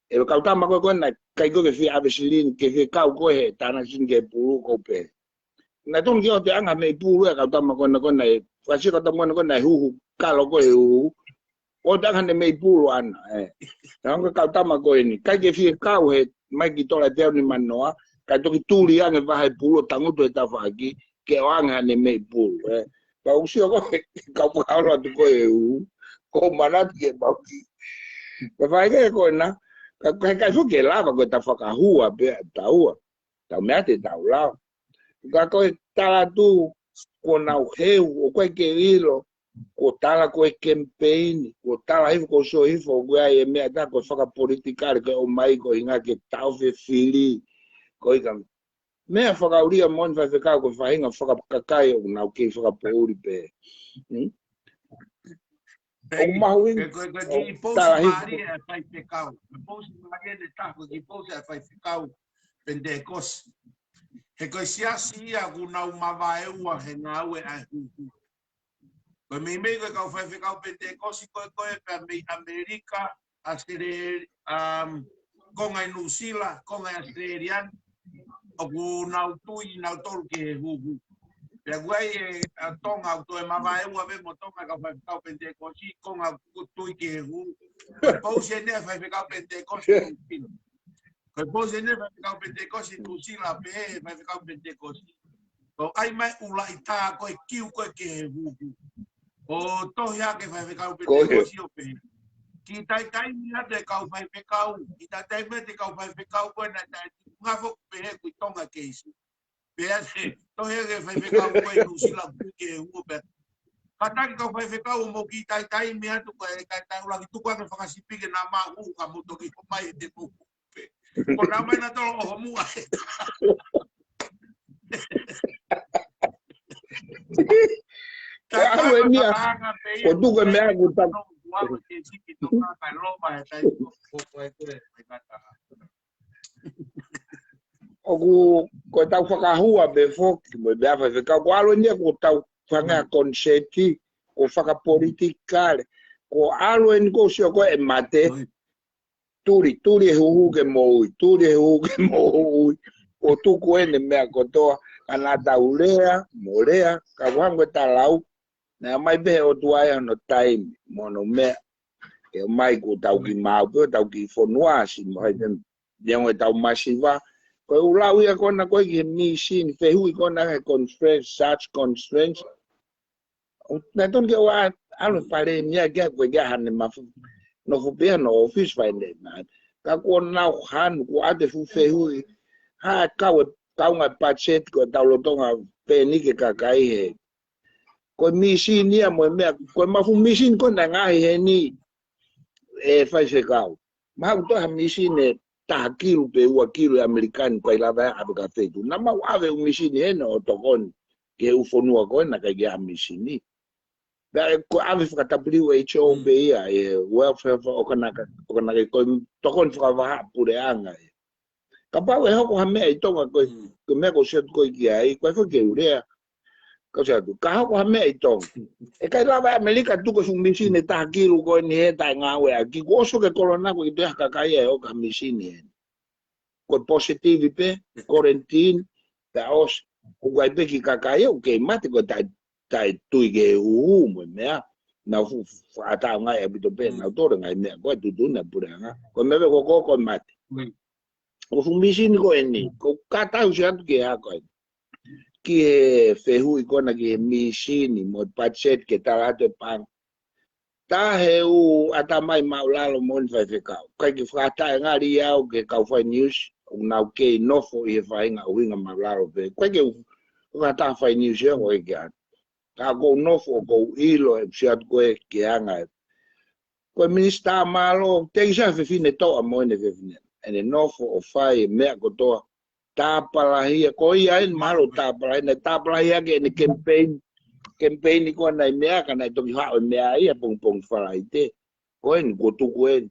E kau tama ko na kai ko ke fi abesilin ke fi kau ko he tana sin ke puru ko pe. Na tong ki o te anga me puru kau tama ko na fasi ko tama ko na huhu kalo ko huhu. O tanga ne me puru ana Nang kau tama ko ni kai ke fi kau he mai ki tola te ni manoa kai to ki tuli anga va he puru tangu to ta faki ke anga ne me puru Kau usio ko kau pakalo tu ko ko manat ke bauki. Ka vai ke ko na ka kai fu ke lava ko ta fakahua be taua. Ta mete ta la. Ka ko tala tu ko na heu o ko ke ilo ko tala ko campaign ko tala hivo ko so hivo ko ai me ta ko faka political ko o mai ko inga ke tau fe fili ko ikam me fakauria mon vai ficar ko fainga fakakakai o na ke fakapouri pe o mahu'inga que pousa Maria fai fekau. Pousa Maria de taco que pousa fai fekau Pentecos. He ko siasi a kuna umavae ua he ngawe a huhu. Ko me ko fai fekau Pentecos ko pe Amerika a sere konga New Zealand konga Australian o kuna utui na tolu ke huhu. Pe guai Tonga auto e mavae ua ve mo Tonga ka fai fekau Pentecos konga utui ke huhu. Pousa ne fai fekau Pentecos Ko pose ne fai fekau Pentecos New Zealand pe fai fekau Pentecos. O ai mai ula ita ko kiu ko ke huhu. O tohia ke fai fekau Pentecos o pe. Ki tai mi ate kau fai fekau. Ki tai me te kau fai fekau ko na tai ngafo pe ku Tonga ke isu. Pe ate tohia ke fai fekau ko New Zealand ke huhu pe. Kata kau fai fekau mo ki tai mi atu ko tai ulang itu ko ke fakasipi ke nama hu ka mo to ki mai te ko. Ko na mai na to homou. Alu mia ko tu ko me aku ta Oku ko tau whakahua be foki mo be afa ka ko alu ni ko tau whanga konseti ko whakapolitikale ko alu ni ko sio ko e mate turi huhu ke mou o tuku ene mea kotoa ana taulea molea ka wango talau na mai be o tuai no time mono mea e mai ko tau ki mau tau ki fonua si mo den dengo tau masiva ko ulau ia kona ko ki mission fe hui kona conference such conference na ton ke wa alu pare mia ga ko ga han mafu no fu be no office find na ka ko na han ko ate fu fe hui ha kau nga pachet ko taulo tonga peni ke kakai he ko misi ni mo me ko mafu misi ko na ngai he ni e fai se kau ma to ha misi ne ta kilu pe wa kilu american ko Lavelave abe ka fetu na ma ave misi ni no tokon ke ufonua ko na ka ga misi ni da ko ave fakatapli WHO be ya e welfare for okanaka ko tokon fa va pure anga Kapau e hoko ha mea I tonga ko mea ko sia ko ki ai ko fo ke urea ko sia tu ka hoko ha mea I tonga e kai lava Amerika tu ko sung misine ta kilu ko ni he ta ngawe aki ko so ke corona ko te ka kai e o ka misine ko positive pe quarantine ta os ko kai pe ki ka kai o ke mate ko ta tu ke mo mea na fu ata nga e bito pe na to nga mea ko tu na pura nga ko me ko mate o fumisi ni ko eni ko kata usia tu ke ha ko ki e fehu I kona ki e misi ni mo pachet ke talato pang ta he u ata mai maulalo mon fai fekau kai ki frata ngari au ke kau fai news na ke nofo I fai nga winga maulalo pe kai ke frata fai news ya ko ke ka go nofo go ilo e siat ko ke anga ko minista malo te isa fe fine to mo ne fe fine ene nofo o fai mea kotoa tapalahia ko ia en malo tapalahia ke ne campaign ko na mea kana to ha mea ia pong falaite ko en ko tu ko en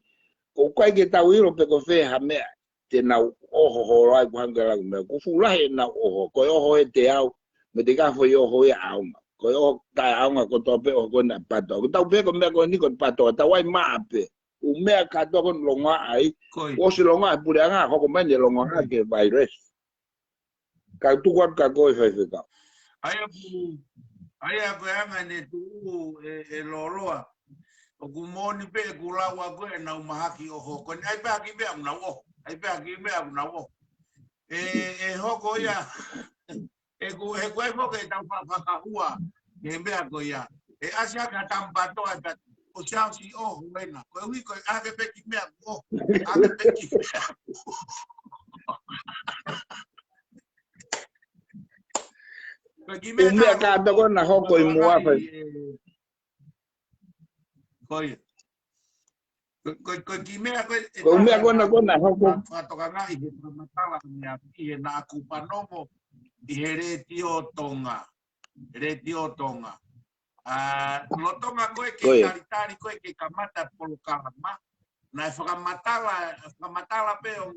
ko kai ke tau iro pe ko fe ha mea te na oho ho rai ko hangala me ko fulahe na oho ko oho e te au me te ka fo oho ia au Ko o tai aunga ko tope o ko na pato. Ko tau pe ko me ko ni ko pato ta wai mape. U me ka to ko longa ai. O si longa pure anga ko me ni longa ke virus. Ka tu ko ka ko fa fa. Ai a ko anga ne tu e loloa. O ku moni pe ku lawa ko na mahaki o ho. Ko ai pa ki be na wo. Ai pa ki be na wo. E hoko ia. E ku ko ke ta fakakua. E be ko ia. E asia ka tampato ata o chao si o wena ko wi ko age pe ki me o age pe ki O me ka to ko na hoko i mua fa. Ko ki me Ko me ko na hoko fa to ka ngai he matala ni a ki na ku panomo i here tio Tonga. Re tio Tonga. Lo Tonga ko ke taritari ko ke kamata polo kalama. Na whakamatala pe o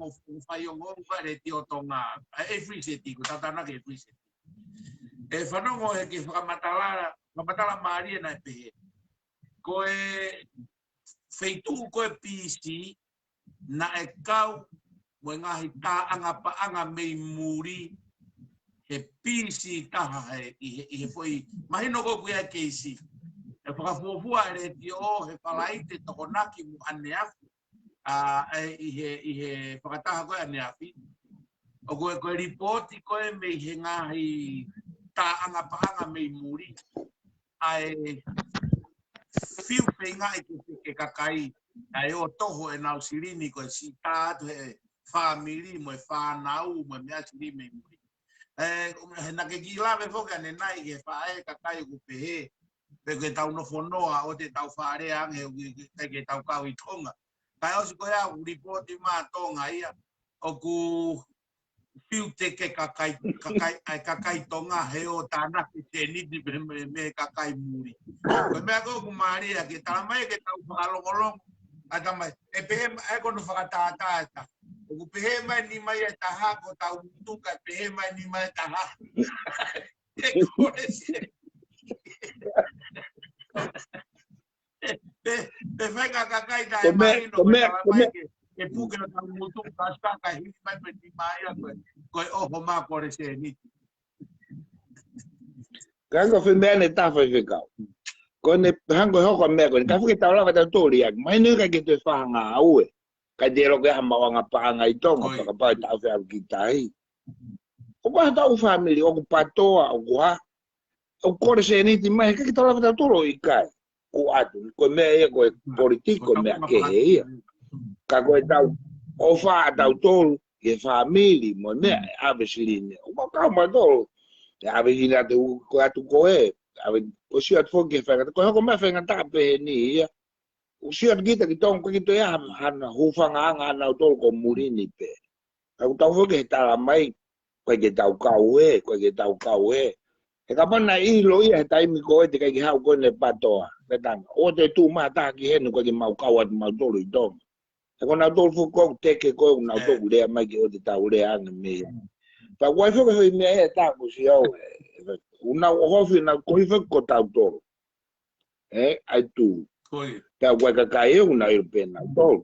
whai o ngōnga re tio Tonga. E friseti, ko tatana ke friseti. E whanongo he ke whakamatala maaria na pehe. Ko e wheitu ko e pisi na e kau mo ngahi taanga paanga mei muri he pisi taha he i he foi mahino ko kuia keisi. E whakafuafua re tio he whalaite tokonaki mu aneafu. I he whakataha koe ane api. O koe ripoti koe mei he ngahi taanga paanga mei muri. Ai fiu whenga ke kakai. Ai o toho e nau sirini koe si tātu he whamiri mo e whanau mo e mea siri mei muri. He nake ki lawe whoka ane nai ke whae kakai ku pehe. Peke tau nofo noa o te tau whaare ange ke tau kau i Tonga. Kai osi koe au ripoti mā Tonga ia o ku fiu te ke kakai Tonga he o tāna ki te niti me kakai muri. Koe mea ko ku Maria ke talamai ke tau whakalongolongo. Ata mai, e pehe e kono whakatātāta. O ku pehe mai ni mai e taha ko tau tuka pehe mai ni mai e taha. E kore se. Te whaika kakai ta e marino koe talamai ke e puke o tau mutu kastaka hini mai pe ti mai a koe oho mā kore se niti. Kanga whemene tawhai whekau. Ko ne hango hoko mea koe, ka whake tau lawa tau tōri aki, mai nui ka ke te whahanga aue. Ka te roke ha mawanga paanga i Tonga, whakapai tau whea ki tahi. O kwa tau whamili, o ku patoa, o ku ha. O kore se niti mai, ka ke tau lawa tau tōro i kai. Ko atu, ko mea ia koe politiko mea ke he ia. Ka koe tau, o wha tau tōru, ke whamili, mo mea, ave siline. O kwa kau mai tōru, ave hina te ko atu koe. Ave o si atu foki whanga, ko hoko mea whenga tape he ni ia. O si atu kita ki tonga, ki to ia hana hufanga anga hana o tolu ko murini pe. Aku tau foki he tala mai, koe ke tau kau he, koe ke tau kau he. E ka mana ilo ia he taimi koe te kai ki hau koe ne patoa. O te tū maa taha ki henu koe ki mau kau atu mau tolu i tonga. E ko nau tolu fuku koe teke koe u nau toku rea mai ki o te tau rea anga mea. Pa wai foki hui mea he taku si au una hofi na koifa ko tau toro ai tu ta wa ka kai una pena toro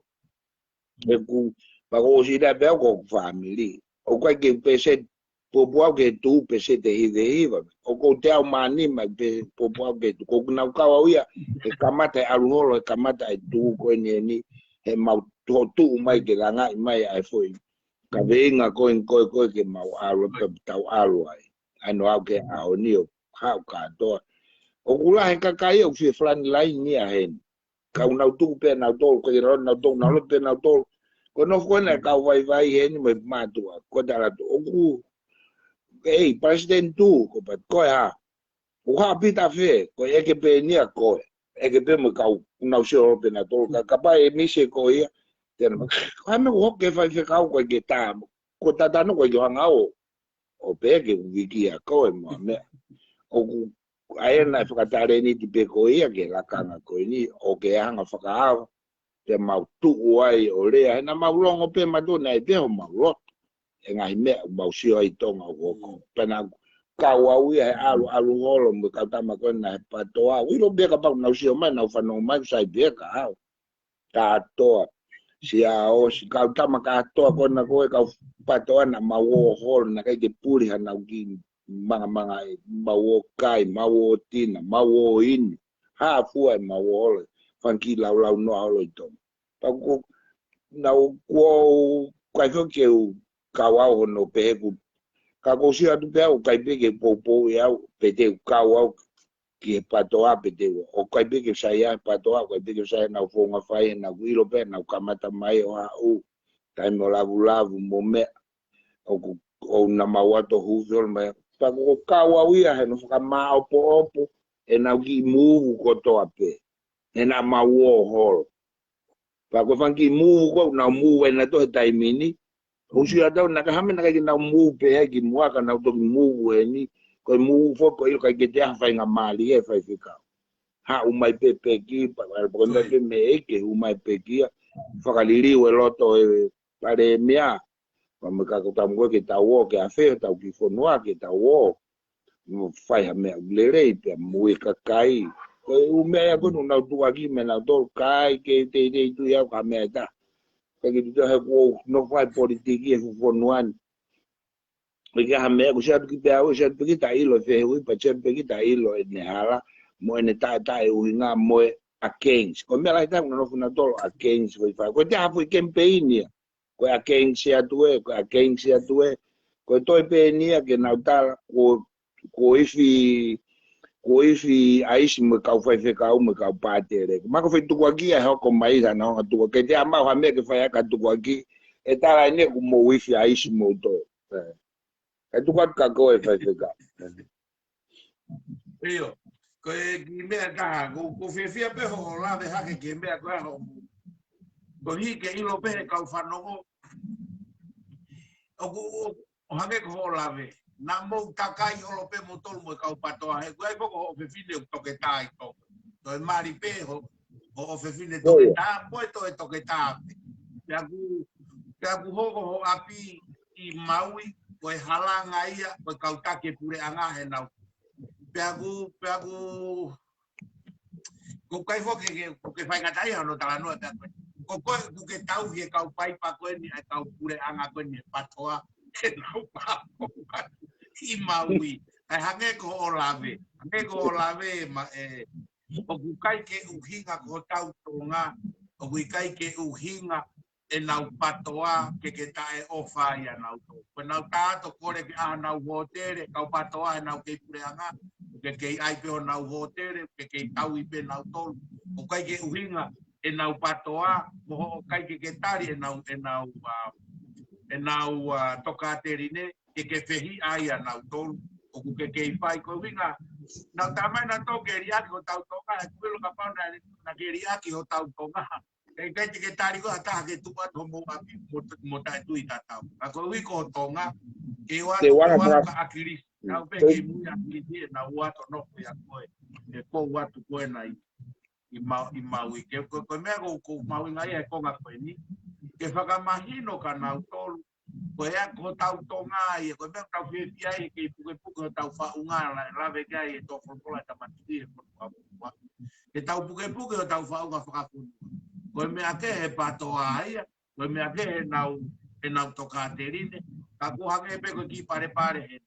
e ku pa go si da be ko family o ka ke pese popo ke tu pese te hiva o ko te au mani ma pe popo ke ko na ka wa ia e kamata alunolo e kamata e tu ko ni e mau tu mai ke langa mai ai foi ka venga ko ke mau alo pe tau alo ai ano au ke a onio hau ka to o kula he kakai o fi flan lai ni a hen ka una tu pe na to ko ro na to na lo pe na to ko no ko na ka vai vai hen me ma tu ko dala to o ku president tu ko pa ko ha o ha pita fe ko e ke pe ni a ko e ke pe mo ka una so pe na to ka pa e mi se ko ia ten ka me ko ke fa fe ka ko ke ta ko ta no ko yo nga o pe ke wiki a ko mo me o ai na whakatare ni te peko ia ke la kanga ko ni o ke hanga whakaawa te mau tu ai o rea na mau longo pe madona e te ho mau lot e ngai me mau sio ai Tonga o ko pena kau ia alu holo mo ka tama ko na patoa wi lo be ka pa na usio mai na ufano mai sai be ka au ta to sia o si ka tama ka to ko na ko ka patoa na mawo holo na kai ke puri na ugi manga mawo kai mawo tina mawo in ha fu ai mawo holo fanki lau no holo ito pa ko na ko kai ko ke kawa no pe ku ka ko sia tu pe o kai pe ke popo ya pete kawa ke patoa pete o kai pe ke sai patoa kai pe ke sai na fonga fai na wilo pe na kamata mai o tai mo lavu mo me o na mawato huvol me pa ko kawa ia he no ka ma opo e na gi mu ko to ape e na mawo hol pa ko fanki mu ko na mu e na to tai mini o si ada na ka hame na ka na mu pe ki mu ka na to mu e ni ko mu fo ko il ka ke te fa nga mali e fa fika ha o mai pe ki pa ko na ke me ke o mai pe ki fa ka liri o loto e pare mia pa me ka ko tam ko ke ta wo ke a fe ta ki fo noa ke ta wo no fa ha me le re pe mu e ka kai ko o me ko no tu aki me na to kai ke te tu ya ka me ta que tu te no fai politiki e fufonuan porque a me ko sia ki pea o sia ki ta ilo fe ui pa sia ki ta ilo e ne hala mo ne ta e uinga mo a kings ko me la ta no funa tolo a kings foi fa ko ta foi campaign ko a kings sia tue ko a kings sia tue ko toi pe nia que na ta ko ifi aisi mo ka fai fekau mo ka patere ma ko foi tuku'aki e ho ko mai sa no tuku'aki te ama ha me que fai ka tuku'aki e tala ne ko mo ifi aisi mo to e tuku'aki ka ko e fai fekau Io ko ki me ka ko fefia pe ho la de ha ke me ko ho ko hi ke ilo pe ka whanongo o hange ko lave na mo takai o pe motol mo ka patoa he ko ko fe fine to ke tai to to mari pe o fe fine to ke ta mo to ke ta ya ku ho api I maui ko halanga ia ko ka ta ke pure anga he na pe ko kai fo ke fai ngatai no talanoa ta ko ke tau ke ka pai pa ko ni ka pure anga ko ni patoa ke no pa I maui ai hange ko lave ma o kai ke uhinga ko tau tonga o kai ke uhinga e nau patoa ke tae o faia nau to ko nau tato kore ke nau hotere ka patoa nau ke pure anga ke ai pe nau hotere ke tau I pe nau to o kai ke uhinga e nau patoa mo kai ke tari e nau toka terine ke fehi ai nau to o ke pai ko uhinga nau tamai na to ke ria ko tau tonga ku lo ka pa na ke ria ki o tau tonga ke tari ko ata ke tu at homou api mo ta tu I tata a ko wi ko tonga ke wa ka akiri na pe ke mu ya ki na wa to no ya ko e ko wa tu ko na I maui ke ko me ko mahu'inga ia ko nga ko ni ke whakamahino ka nau tolu ko ea ko tau tonga ia ko me tau whiawhia I ke puke tau whaunga Lavelave e tō wholopola ta matu'i ke tau puke o tau whaunga whakapunu ko me ake he patoa ia ko me ake he nau toka terine ka kuhange pe ko ki pare he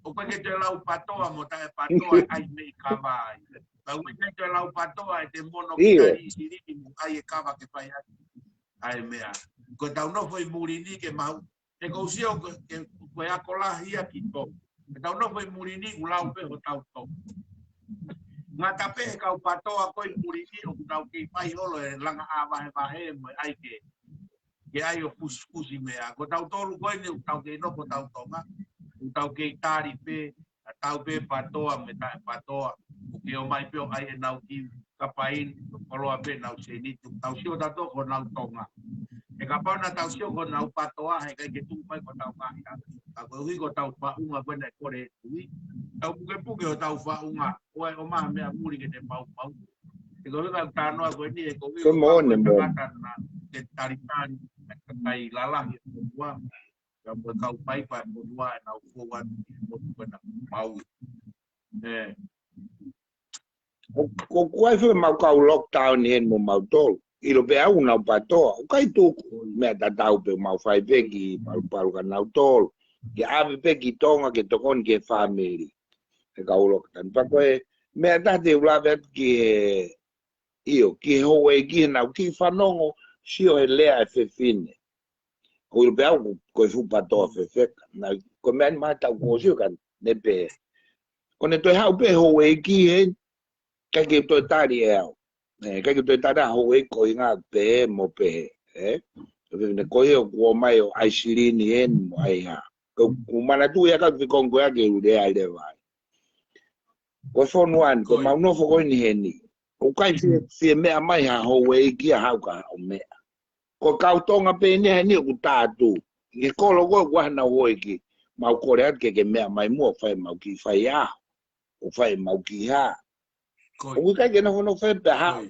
o ke te lau patoa mo ta patoa ai me kawai Tau me te lau patoa e te mono kitari siriki mo ai e kawa ke pai ai mea. Ko tau no foi murini ke mau. E ko usio ke koe a kolahia ki to. E tau no foi murini ulau pe ho tau to. Ngā tape e kau patoa koe murini o kutau ke pai holo e langa a vahe mo ai ke ai o pusi mea. Ko tau tolu koe ni tau ke nofo tau tonga. Tau ke tari pe tau pe patoa me tae patoa. Ke o mai peo ai e nau ki kapain Loloa Pita nau senitu tau sio tato ko nau tonga e kapau na tau sio ko nau patoa he kai ke tupai ko tau kahia ko hui ko tau whaunga kwena kore hui tau puke o tau whaunga o maha mea muri ke te pau e ko hui kau tānoa koe ni e ko hui ko pau kangata na te taritani kai lalahi o mua ka mo kau paipa mo mua e nau kouan mau ko kuai fe mau kau lockdown hen mo mau tol ilo pe au na pato kai tu me ta tau pe mau fai pegi palu kan na tol ke ave pegi tonga ke tokon ke family e kau lockdown pa ko me ta te Lavelave ke io ke ho e ki na ki fanongo sio e lea e fe fine o ilo pe au ko fu pato fe na ko men ma ta ko sio kan ne pe ko ne to ha pe ho e ki he cái kia tôi ta đi eo cái kia tôi ta đã hậu ấy coi ngã bé một bé vì nó coi ở qua mai ở ai xử lý niên ai ha cũng mà là tôi các cái con của cái người ai đấy vậy có phone one có máu nó phải coi niên đi có cái phía mẹ mai ha hậu ấy kia hậu cả ông mẹ có cao to ngã bé này này cũng ta tu cái cô nó có qua nào hậu kia máu cô đấy cái mẹ mai mua phải máu kia phải ya phải máu kia ha o ka ke no fe pe ha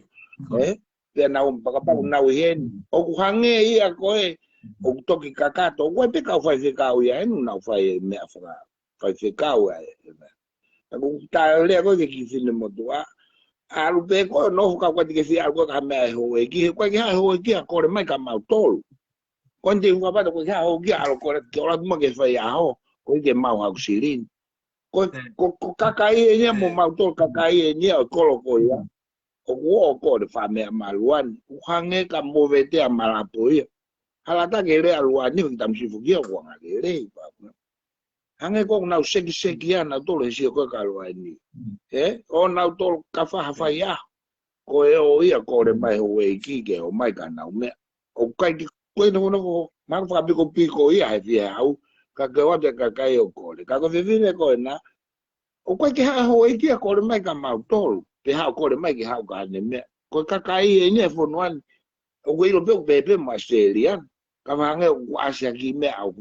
pe na un pa pa na hen o ku hange ia ko o to ki kakato o pe ka fa fekau ia no na fa me fa fekau ia ku ta le ko ki fin mo to a lu pe ko no ka ko ki fi algo ka me ho e ki ko ki ha ho ki ko le mai ka ma tol kon ti ko pa to ki ha ho ki a ko ki ora mo ke fa ia ho ko ki ma ha ku silin ko kakai ni mo ma to kakai ni ko lo ko ya o ko de fa me maluan u hange ka mo vete a malapo ia hala ta ke le aluan ni tam si fu kia ko ngale le pa hange ko na seki ya na to le si ko ka aluan ni o na to ka fa fa ya ko e o ia ko le mai ho e ki ke o mai ka na me o kai ki ko no no ma fa bi ko piko ia e via au ka ke wa ka kai o ko le ka ko vive ko na o koe ke haa ho e kia kore mai ka mau tolu. Pe haa kore mai ke haa ka ane mea. Koe kakai e nia whonuan. O koe ilo peo pepe ma Australia. Ka mahange o asia ki mea au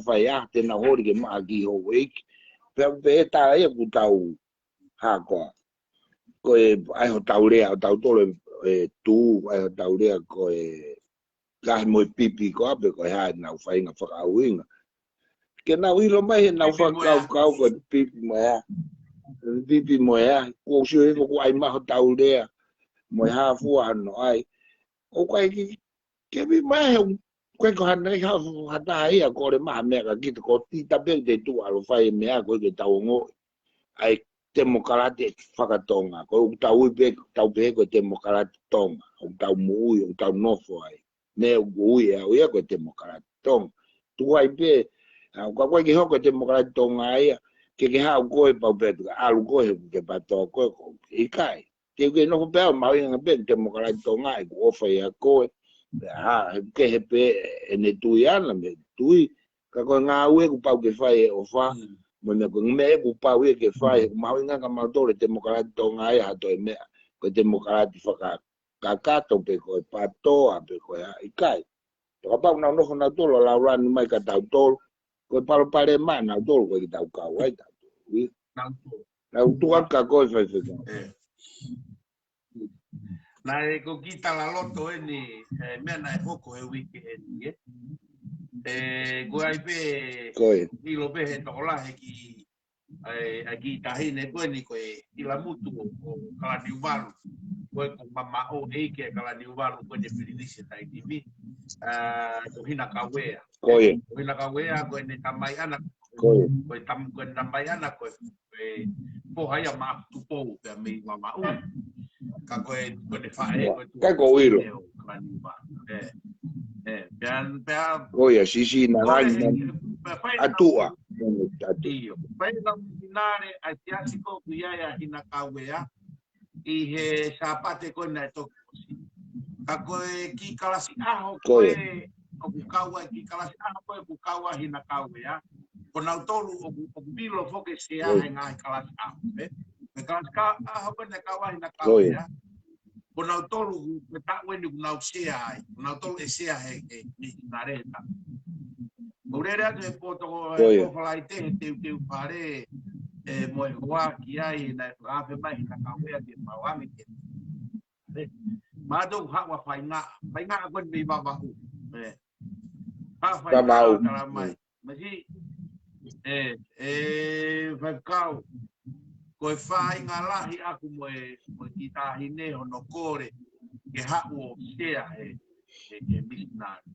whai a. Tena hori ke maa ki ho e ki. Peo pe e taa ia ku tau haa koa. Koe ai ho tau rea o tau tolu e tū. Ai ho tau rea koe kahi moi pipi koa pe koe haa nau whainga whakauinga. Ke nau ilo mai he nau whakau koe pipi moea. Pipi moea. Ko sio e ko ai maho tau rea. Moe haa fua ano ai. O koe ki bi mai he koe ko hana ha hata ia ko le maha mea ka kita ko tita pe te tu alo whai mea koe ke tau ngo. Ai temo karate fakatonga. Ko tau pe tau pe ko temo karate tonga. O tau mu'ui, o tau nofo ai. Ne o ui e au ia ko temo karate tonga. Tu ai pe ko koe ki hoko temo karate tonga ai ke hau koe pau pe alu koe ke pato koe i kai. Ke no pe mahu'inga pe temo karate tonga ai ko ofa ia koe. Ha ke he pe ene tui ana me tui ka koe ngā ue ku pau ke whai e ofa. Mone ko me ku pau e ke whai mahu'inga ka mautore temo karate tonga ai hato e mea. Ko temo karate fakakakato pe koe patoa pe koe i kai. Ka pau na nofo na tolo la urani mai ka tau tolo. Koe palo pare ma na tolo koe ki tau kau ai tau. Na utua ka koe whai whekau. Na e ko kita la loto e ni mea na e hoko e wiki e ni koe ai pe i lo pe he tokola he ki tahine koe ni koe i la mutu o kalani uvalu koe ko mama o eike kalani uvalu koe ne pirinisi tai timi ko hina kawea koe hina kawea koe ne tamai ana koe tamai ana koe po haya ma tupo pe me mama o ka koe ne fae koe ko wilo kalani uvalu dan koe sisi na rani atua Io, pai la minare ai tiasi ko kuia hina kawea i he sapate ko na to ka koe ki kalasi aho koe o kawa ki kalasi aho koe ku kawa hina kawea ko na tolu o bilo foke se a nga kalasi aho me kalasi aho ko na kawa hina kawea ko na tolu me ta weni ku na se ai na tolu se a he na reta Morera te poto ko falai te pare mo wa ki ai na ape mai na kawea ke mawami ke ma do ha wa fainga ko ni baba u ha fainga tara mai masi Fekau. Koe whai ngā lahi aku mo ki tāhine hono kore ke hau o sea ke misnari.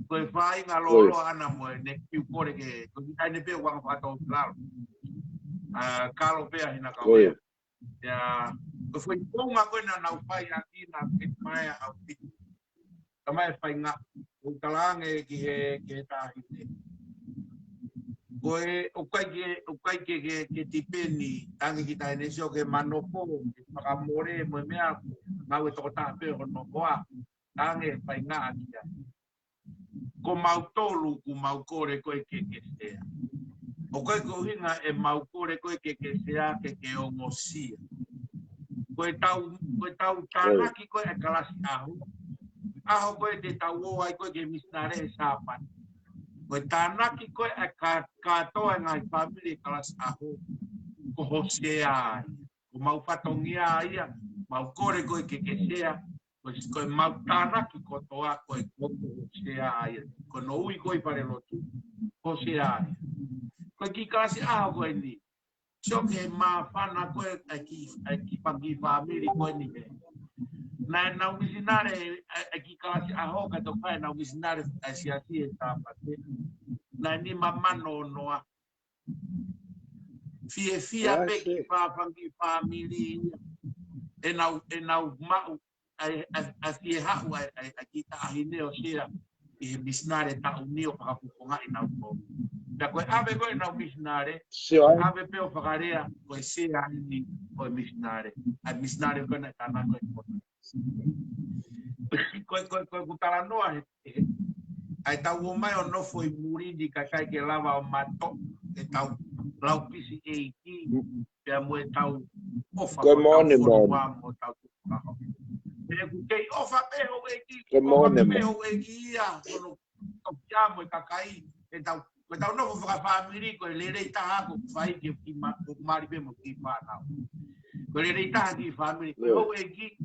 Koe whai ngā lolo ana mo ne kiu kore ke ki taine peo wanga whakatau klaro. Kalo pea hina kawea. Ya, koe whai konga koe na nau whai aki na ke mai au piti. Kamai whai ngā utalange ki he tāhine. Koe o kai ke tipeni tangi ki tae nesio ke manofo ke whakamore mo mea ngau e toko tāpe hono koa tangi whai ngā akia. Ko mautolu ku maukore koe ke sea. O koe ko hinga e maukore koe ke sea ke ongosia. Koe tau tānaki koe e kalasi ahu. Aho koe te tau o ai koe ke misnare e sāpani. Koe tānaki koe e katoa ngai whamiri kalas aho ko hosea ai. Ko mau whatongia ia, mau kore koe ke sea, koe mau tānaki kotoa koe hosea ai. Ko no ui koe pare lotu, hosea ai. Koe ki kalasi aho koe ni. Sio ke maa whana koe ki pangi whamiri koe ni he. Na umisinare ki kalasi aho ka to whae na umisinare siasi e tāpate. Na ni mamano noa. Fia pe ki whapangi whamiri. E nau mau a fie hau a ki tahine o sea i he misnare ta unio whakapuponga i nau ko. Pea koe ave koe nau misnare, ave peo whakarea koe sea ni koe misnare. A misnare koe na tāna koe kona. Koe kutalanoa ai tau o mai o nofo i muridi ka kai ke lava o mato e tau lau pisi eiki pea mo e tau ofa ko tau whonua mo tau tuku'au. E ku kei ofa peho eiki ia kono tokia mo e kakai e tau nofo whakawhamiri ko e lerei taha ko whai ke kumari pe mo ki whanau. Ko lerei taha ki whamiri ko hou eiki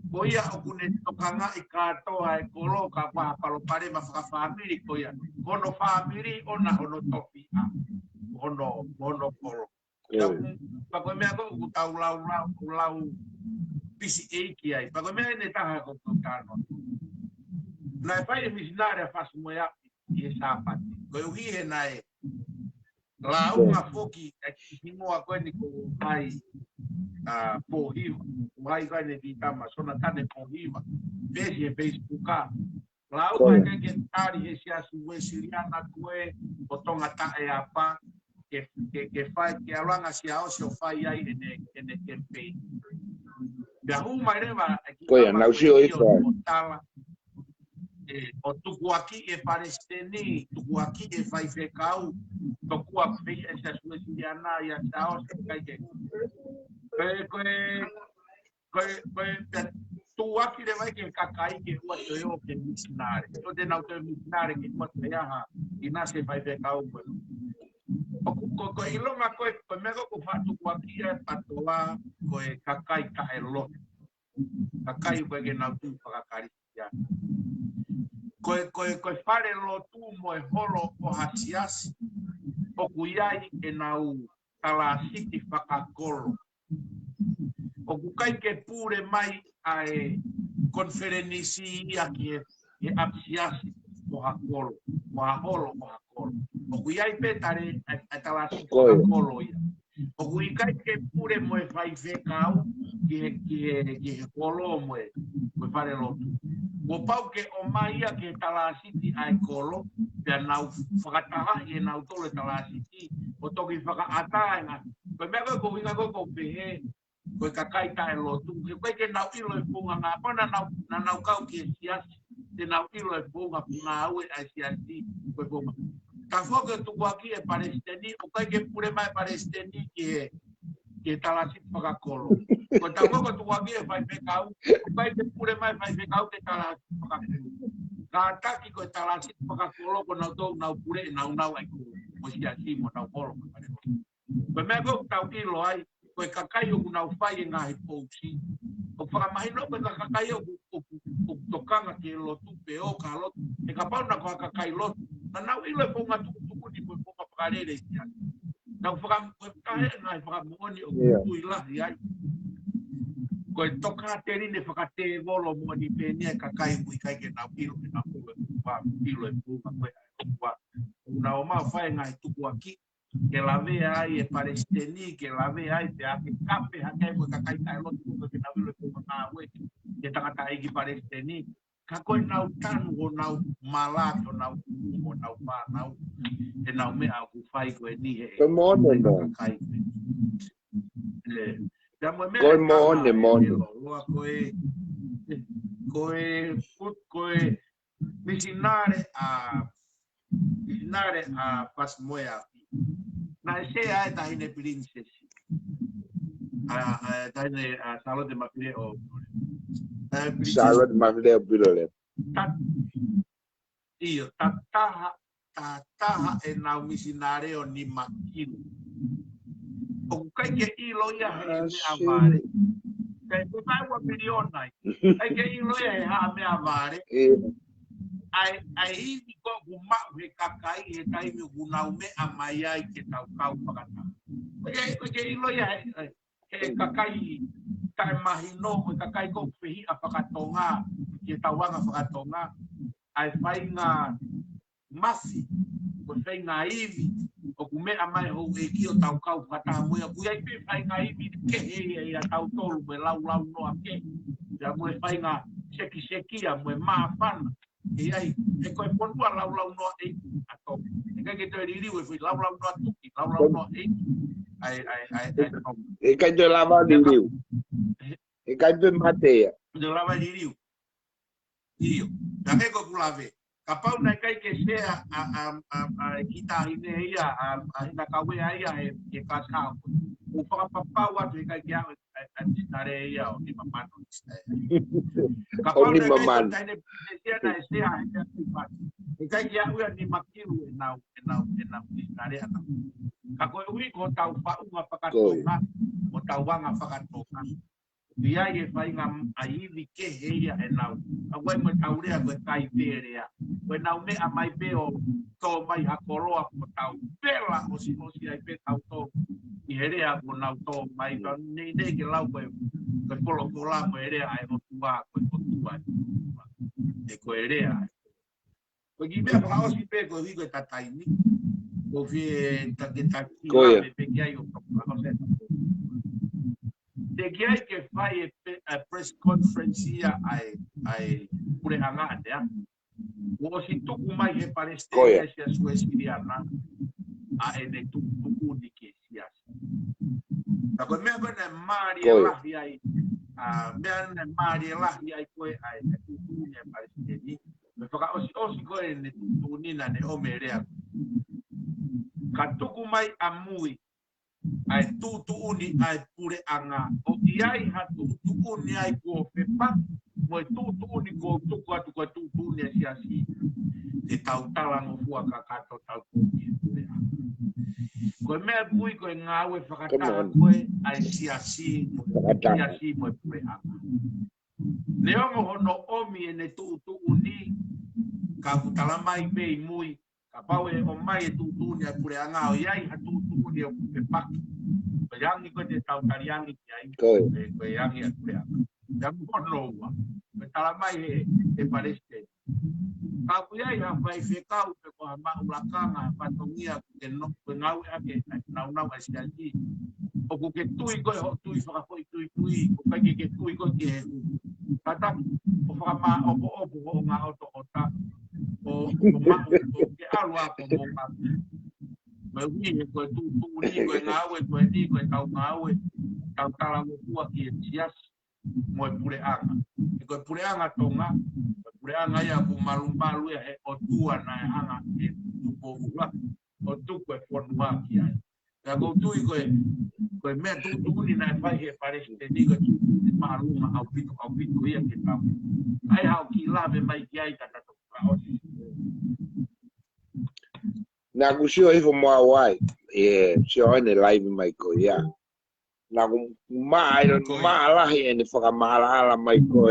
ko ia o kune tokanga i katoa e kolo ka whapalo pare ma whakawhamiri ko ia. Kono whamiri ona hono topi a. Hono kolo. Pako mea ko tau lau pisi eiki ai. Pako mea ne taha ko tano. Na e whai e misinare a whasu mo ia i e sāpati. Ko e uhi he na e la unga foki e himoa koe ni ko hai pohiva. Mai kai ne ki tama sona tane pohiva. Pesi e Facebooka. La unga ke tari he siasi ue siriana koe o tangata'e apa ke fai ke alanga sia o sio fai ai ene campaign. Pea hu mai rewa ki tama o tala o tuku'aki e paresteni, tuku'aki e fai fekau, tokua fei e sa sue siriana ia sao se kai ke. Koe tuku'aki le vai ke kakai ke ua te o ke misinare. O te nau te misinare ke ua te aha i nase fai fekau koe. Ko ilonga koe mego ko fa tuku'aki e patoa koe kakai ka e lo. Kakai koe ke nau tu whakakari. Koe whare lo tu mo e holo o hasiasi o kuiai e nau talasiti fakakolo. O kukai ke pure mai a e konferenisi ia ki e apsiasi o hakolo, o haholo o hakolo. O kuiai petare a talasiti fakakolo ia. O kuikai ke pure mo e whai fekau ki he kolo mo e whare lo tu. O pau ke o mai ia ke talasiti ai kolo, pia nau whakataha e nau tole talasiti, o toki whakaata nga. Koe mea koe ko winga koe ko pehe, koe kakai tae lotu. Koe ke nau ilo e punga ngā, po na nau kau ki e siasi, te nau ilo e punga ngā aue ai siasi, koe punga. Ka whoke tuku'aki e paresteni, o koe ke pure mai paresteni ki e talasiti whakakolo. Ko tau ngoko tuku'aki e whai whekau, o kai te pure mai whai whekau te talasiti whakakolo. Ka ataki ko e talasiti whakakolo ko nau tau nau pure e nau ai kuro. Mo si asi mo nau kolo. Ko mea ko tau ilo ai, ko e kakai o ku nau whai e ngahi pousi. O whakamahino ko e kakai o ku tokanga ki e lotu pe o ka lotu. E ka pau na ko kakai lotu. Na nau ilo e punga tuku ni ko e punga whakarere kia. Nau whakahe ngai whakamuoni o kutui lahi ai. Koe toka te rine whakate volo moni pēnia kakai mui kai ke nau pilo e nau pilo e pūma koe ai. Una o mau whae ngai tuku'aki. Ke lave ai e Palestini, ke lave ai te ake kape hakai mo kakai kai lotu ko ke nau ilo ko na we ke tangata'eiki Palestini ka koe nau tanu o nau malaki o nau o nau whanau e nau mea ku whai koe ni he e kakai koe mo loa koe misinare a pasmoea na se ai tahine princess tahine Charlotte mapire o Charlotte mapire o pilole io tataha e nau misinare o ni makilu o kai ke ilo ia he me avare kai ko mai wa miliona ai ke ilo ia he ha me avare ai hivi ko guma he kakai he tai me gunau me amai ai ke tau kau pakata ko ke ilo ia he kakai kai mahino ko kakai ko pehi apakatonga ke tawanga pakatonga ai fainga masi ko fainga hivi o kume amai ho e ki o tau kau pakata mo ya ku ai pe fainga hivi ke he ia tau tolu me lau no ake ya mo fainga seki mo mafana e ai e koe ponua lau no e ato e kai ke te riri we lau no atuki lau no e ai e kai te lava ririu e kai pe mate de lava ririu io da ke ko kulave kapau na kai ke sea a kita ine ia a ina kawe ia e kasa o papa wa te kai ia a tinare ia o ni mamano kapau na kai te sea na sea e kai ia u ni makiru e nau tinare ana ka ko ui ko tau pa uma pakatonga o tau wanga pakatonga ia e whainga aivi ke heia e nau. A wai mo tau rea koe kai pērea. Koe nau mea mai pēo tō mai hakoloa ko tau pēla o si ai pē tau tō. I herea ko nau tō mai. Nei ke lau koe polo kola mo herea ai o tua koe o tua. E koe herea. Koe ki mea koe osi pē koe vi koe tataini. Koe fie taketaki la me pe kia i o toka. Te kia ke fai a press conference ia ai pure angate a o si tuku mai he Palestina sia suesiriana a ene tuku ni ke sia ta ko me bana mari la ai a me mari la ai koe ai tuku ni Palestina me toka o si ko ene tuku ni na ne o merea ka tuku mai amui ai tutu uni ai pure anga o iai ha tutu uni ai ko pepa mo tutu uni ko tuku atu ko tutu uni asi e tau talango fua kakato tau ko me pui ko ngawe fakata ko ai siasi mo pure anga leongo hono omi ene tutu uni ka kutalama ipe mui kapau e o mai e tutu ni pure anga o iai ha tutu ni o pepa yang ni ko te tau tariangi ai ko yang ia pure anga yang mono wa tala mai e Palestina ka ku iai ha vai fekau pe ko ma ulakanga patongia ke no ngau ake nau asiasi o ku ke tui ko ho tui fa ko tui ko ka ke tui ko ke tata o fa ma o nga auto ota o ma ke alwa ko ma me wi ko tu ni ko ngawe ko ni ko tau ngawe tau tala mo tua ki sias mo pure anga ko pure anga tonga pure anga ya ku malu ya o tua na anga e tu po ua o tu ko fonua ki ai ya go tu ko me tu ni na fa he parece ni ko tu malu ma au pito ia ke tau ai ha ki lave mai ki ai tata to na kusio hivyo mwa wai sio ene live mai ko ya na ma la ene faka mahala mai ko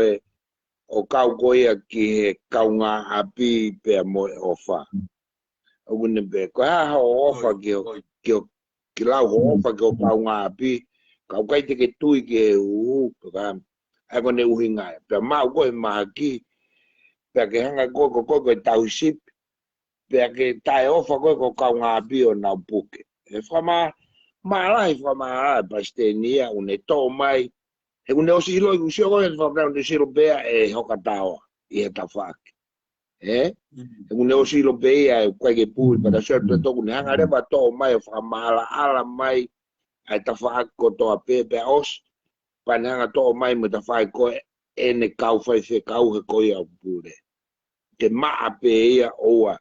o kau ko ia ki he kaunga hapi pe mo ofa Ogune be ko ha ofa ki lau ofa ko pau ngā pi. Kau kai te ke tui ke ka ako ne uhinga. Pe mau ko e mahaki. Pe ke hanga ko tau sip. Pe ke tai ofa ko kau ngā pi o nau puke. E whama marai pa stenia une tō mai. E une o silo i kusio ko e whakau ne silo bea e hokatawa i he tawhaki. E une o silo bea e kwai ke pui para sio toku ne hanga rewa tō mai o whamala ala mai ai tawhaki ko toa pepe os pananga tō mai mo tawhaki ko e ne kau whai fekau he koi au pure. Ke maa pe ia oa.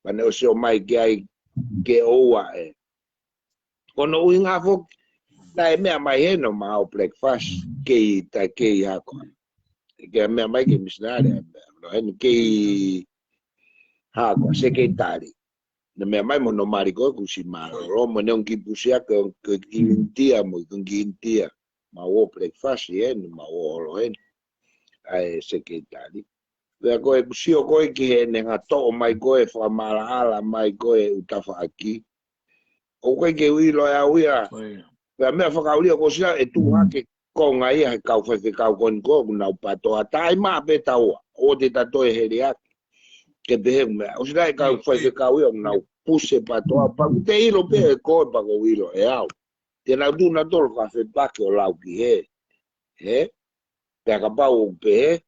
Pane o sio mai ke ai ke oa e. Kono ui ngā fok, tai mea mai heno ma o breakfast, kei hako. Ke mea mai ke misnare, heno kei hako, se kei tari. Na mea mai mono mariko kusi maro, romo ne un kipusia ke kintia mo, kintia. Ma o breakfast heno, ma o olo heno. Ai se kei tari. Vea koe kusio koe ki he ne ngā tō mai koe, whamara ala mai koe utafa aki. O koe ke ui loa uia. Pea mea whakauria ko sila e tuhake ko ngai he kau whawhekau koni ko nau patoa. Tai maa pe taua. O te tatoe heri aki. Ke pehe mea. O sila e kau whawhekau ia nau puse patoa. Paku te ilo pe e koe pako ilo e au. Te nau tu na tolo ka whepake o lau ki he. He? Pea ka pau o pehe.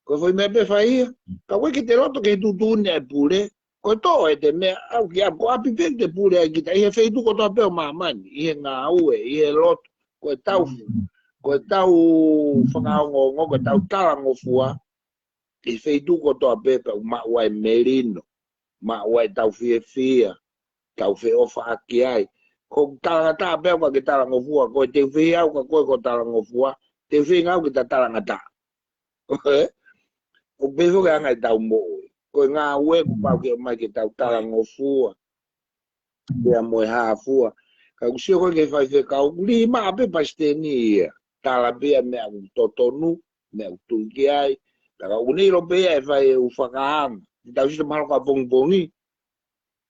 Ko foi mea pe whaia. Ka koe ki te roto ke tutune e pure. Ko to e te mea au ki ko api pe te pure ai kita i he feitu ko to pe o mamani i he ngā ue i he lot ko tau whakaongo ko tau talango fua i feitu ko to pe pe ma wai merino ma wai tau fia tau fe ofa aki ai ko talanga pe ko ki talango fua ko te fia au ko talango fua te fia ngau ki ta talanga ta o bevo ga ngai tau mo ko ngā ue ko pau ke mai ke tau talango fua. Pea moe haa fua. Ka kusio koe ke whai whekau. Li maa pe pasteni ia. Tala pea mea totonu, mea tuki ai. Taka uniro pea e whai e ufakaanga. Ki tau sita mahalo ka pongi.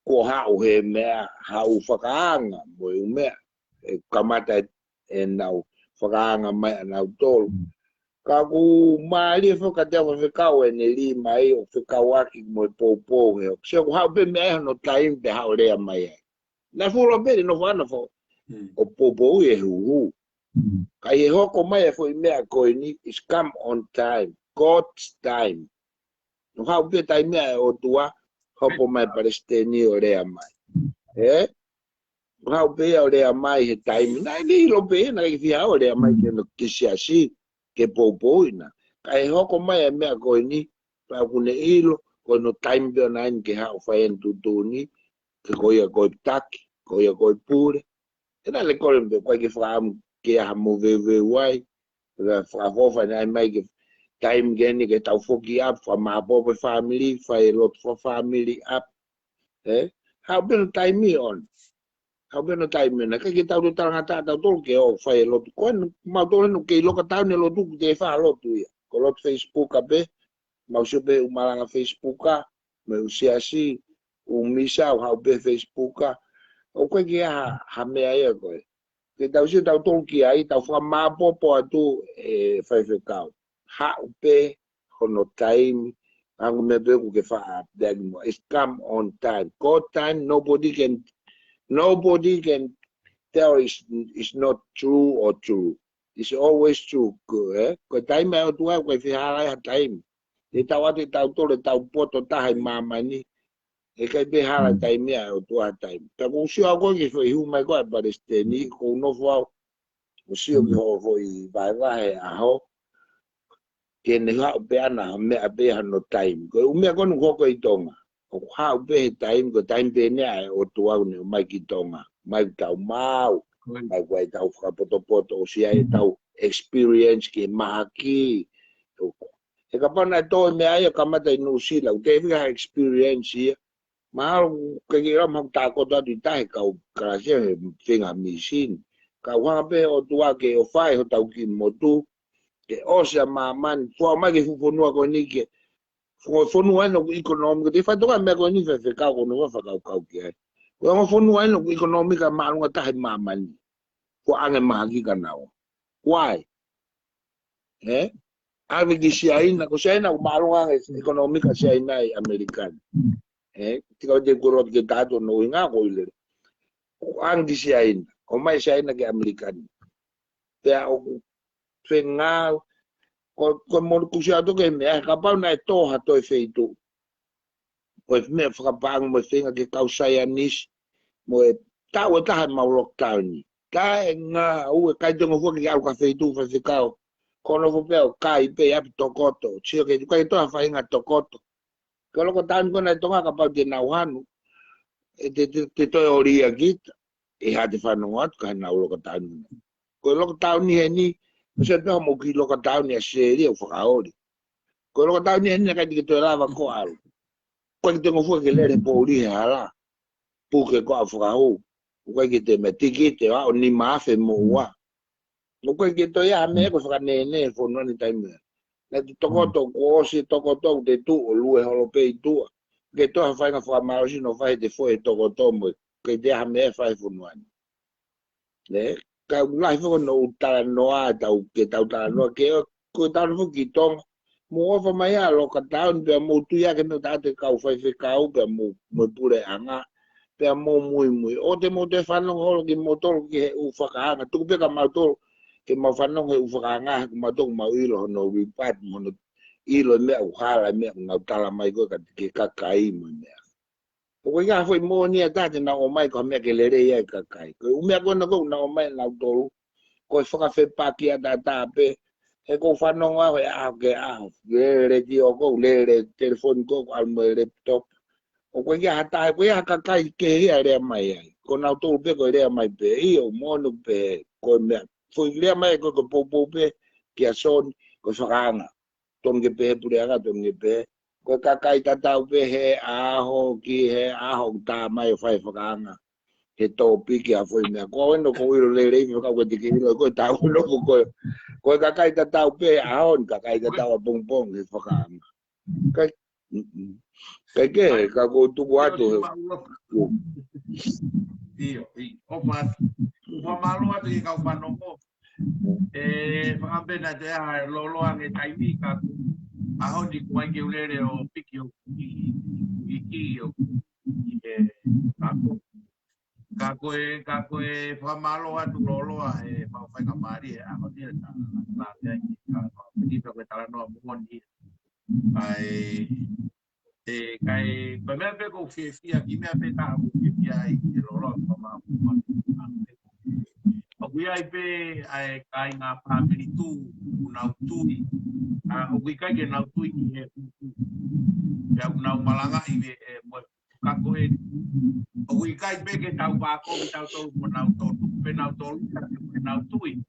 Ko hao he mea hao ufakaanga. Moe umea. E kamata e nau whakaanga mai nau tolu. Ka ku maali e whakatea whakau e ne li mai o fekau'aki mo e pōpō heo. Sio ku hao pe mea no taim te hao rea mai ai. Na fulo pe no whana fo. O pōpō e huhu. Ka i hoko mai e fo i mea koe ni is come on time. God's time. No hao pe tai mea e o tua hopo mai palestini o rea mai. Eh? No hao pe o rea mai he taimi. Na i lo pe na i fia o rea mai ke no kisiasi. Ke pōpōina. Ka e hoko mai e mea koe ni, pa kune ilo, koe no time peo naini ke hao whai en tutuni, ke koe a koe taki, koe a koe pure. E na le kore mpe koe ke whaamu ke aha mo veu wai, whaafofa nai mai ke time geni ke tau whoki up, wha maapope family, whai lot for family up. Hao peno time on. Hau beno taime na kai tau do tanga tau tol ke o fai lot ko ma do no ke loka tau ne lotu te fa lot ia ko lot Facebook ape ma usibe umalanga Facebook me usiasi umisa hau be Facebook o ko ke ha me ai ko ke tau si tau tol ki ai tau fa ma popo atu e fai fekau ha upe hono time ang me be ku ke fa then it's come on time god time Nobody can tell it's not true or true. It's always true. Ko time au tua ko fi hala time. Te tawa te tau tole tau poto tahi mama ni. E kai be hala time au tua time. Ta ko sio ko ki foi hu mai ko palestini ko nofo au. Ko sio ki ho foi vai aho. Ke ne ha be ana me be no time. Ko me ko no ko I Tonga. O hao be time ko time be ne o tua ne mai ki Tonga mai tau mau mai wai tau whakapoto o sia e tau experience ki mahaki e ka pana to me ai ka mata no sila o te via experience ia mau ke ki ram ta ko ta di tai ka ka se finga machine ka wa be o tua ke o fai ho tau ki motu ke o sia maman fo mai ki fu no ko ni ke Fonua no economic te fa toka me ko ni fe ka ko no fa ka ki ai ko fonua no economic ma no ta ma mani ko anga ma ki ka na why ave ki China ko China ma no anga economic China american ti ko de ko ke ta to no nga ko ile ko ang di China ko mai China ke american te o fe nga ko mo ku sia to ke me ka pa na to ha to feito pois me whakapang mo whenga ke kausai anis mo e tau e taha mau lockdown ni. Ka e ngā ue kai tonga hua ki au ka wheitu whawhikau. Kono whapeo kai pe api tokoto. Tio ke kai toha whainga tokoto. Ka loko tāni kona e tonga ka pau te nauhanu. E te toi oria kita. E ha te whanonga atu ka nau loko tāni. Ko loko tāni he ni. Se peha mo ki loko tāni a seri au whakaori. Ko loko tāni he ni kai te toi lava ko alu. Ko ki tonga hua ke lere pōri he hala. Puke ko a whakahou. Ko ki te me tiki te wao ni maafe mo wa. Ko ki to ya me ko whakanene whonua ni taimea. Na te tokoto ko osi tokoto te tu o lue holope i tua. Ke toha whainga whakamarosi no whai te fo e tokoto mo. Ke te ha me whai whonua ni. Ne? Ka unai whakano utalanoa tau ke tau talanoa. Ke ko tau whuki tonga. Mo ofa mai a loka taun pia mo tuia ke no tate kau whai whekau pia mo pure anga. Pea mo mui. O te mo te whanong holo ki mo tolo ki he u whakaanga. Tuku peka mau tolo ke mau whanong he u whakaanga ke mau tolo mau ilo hono wipat mono ilo mea u hala mea ngau tala mai koe ka ke kakai mo mea. O koe ngā whai mo nia tate na o mai ko mea ke lere ia kakai. Koe umea koe na kou na o mai nau tolo. Koe whakawhepaki a tata pe. He kou whanong aho e aho ke aho. Lere ti o kou, lere telefoni kou almo e laptop. O koe kia hata koe ia kakai ke hea rea mai ai. Ko nau tō pe koe rea mai pe. I o mono pe koe mea. Fui rea mai koe ko popo pe kia soni koe whakaanga. Tonge pe he pureanga tonge pe. Koe kakai tatau pe he aho ki he aho tā mai o whai whakaanga. He tō piki a fui mea. Koe weno ko iro le rei whakau koe tiki ilo koe tau noko koe. Koe kakai tatau pe aho ni kakai tatau a pongpong he whakaanga. Kai Kai ka ko tuku atu. Iyo, opa. Upa malu atu i kau whanongo. Whakapena te aha loloa nge taimi ka aho ni kuai ke ulere o piki o iki o ka koe whamalo atu loloa e mawhai ka maari e aho ni ta Lavelave ka Pita Pua tangata'eiki moni. Ai kai pa me pe ko fia ki me pe ta ko fia i Loloa pa ma o kui ai pe ai kai nga family tu una tui o kui kai ke na tui ki he ya una malanga i mo ka ko e o kui kai pe ke tau ba ko tau to mo na to pe na to na tui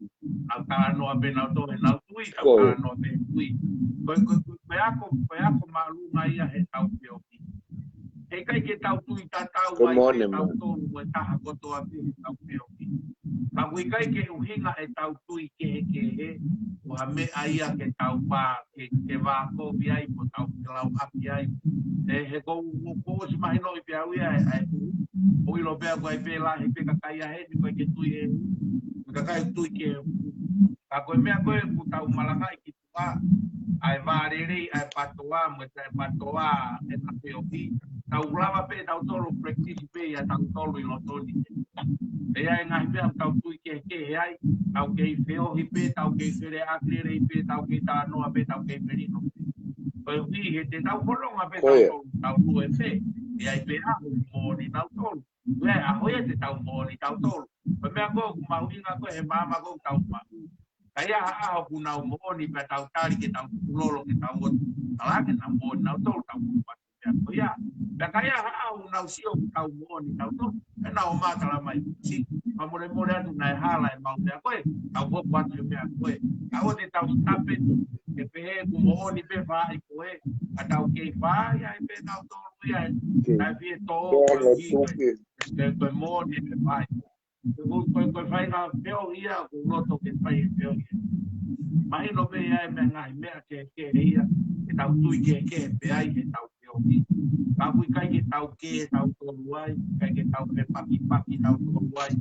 au ta no pe na to na tui au ta no pe tui ko pe ako malu mai a he tau pe o e kai ke tau tui ta tau ai ke tau tolu mo taha kotoa pe tau peoki. Ka kui kai ke uhinga e tau tui ke he o ha me aia ke tau pā ke wā kōpi ai po tau lau api ai. He kou si mahi no i pe au ia o ilo pea kua i pe la he pe kakai a he ni koe ke tui he kakai tui ke ka koe mea koe ku tau malakai ki tua ai vārerei ai patoa mo e patoa e na peoki. Tau lava pe tau tolo practice pe ya tau tolo i lotoni. E ai ngai pe tau tui ke ai tau ke feo hi pe tau ke fere aklere pe tau ke ta no pe tau ke merino. Ko wi he te tau kolonga pe tau tolo tau tu e fe. E ai pe a mo ni tau tolo. We a hoye te tau mo ni tau tolo. Ko me ko mahu'inga ko he mama ko tau ma. Kaya a ku na mo ni pe tau tari ke tau lolo ke tau ala ke na mo na tolo tau pa. Ya, kaya au na usio tau moni tau to na o mata la mai si amore more atu na hala e mau te koe tau ko kwatu me koe au te tau tape ke pe ku moni pe va i koe a tau ke va ya pe tau to ya na vi to ke moni pe vai ko vai na peo ia ko loto ke vai peo mai no me ia me ngai me ke ia e tau tui ke pe ai e tau ke oki. Kapu kai ke tau ke tau toluai, kai ke tau ke paki tau toluai,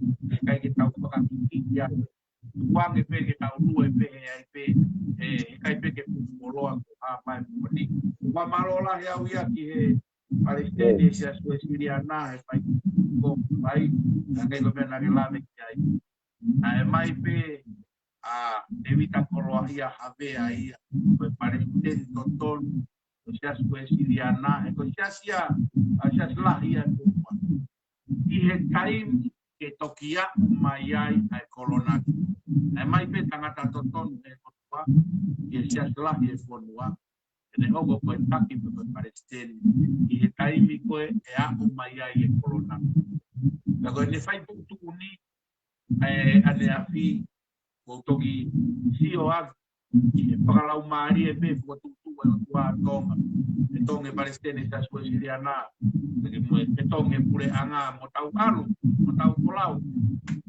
kai ke tau fakakiki ai. Tuange pe ke tau lue pe ai pe kai pe ke pumoloa ko a mai poni. Wa malola ya uia ki he Palestine sia Siriana e pai ko pai ngai ko pe na Lavelave ki ai. Ai mai pe a evita koloahia have ai ko Palestine toton sia Siriana e ko sia lahia ko. I he taim ke tokia mai ai ai kolonaki. E mai pe tangata toton e kotua, e sia selah e fonua, e ne hogo koe taki pe koe Palestine, i he taimi koe e aku mai ai e kolona. La koe ne fai tuku ni, ane afi, ko toki si o avi, i he whakalau maari e pe fua tuku e o tua Tonga, e Tonga e Palestine sa sua siriana, e Tonga e pure anga mo tau alu, mo tau kolau,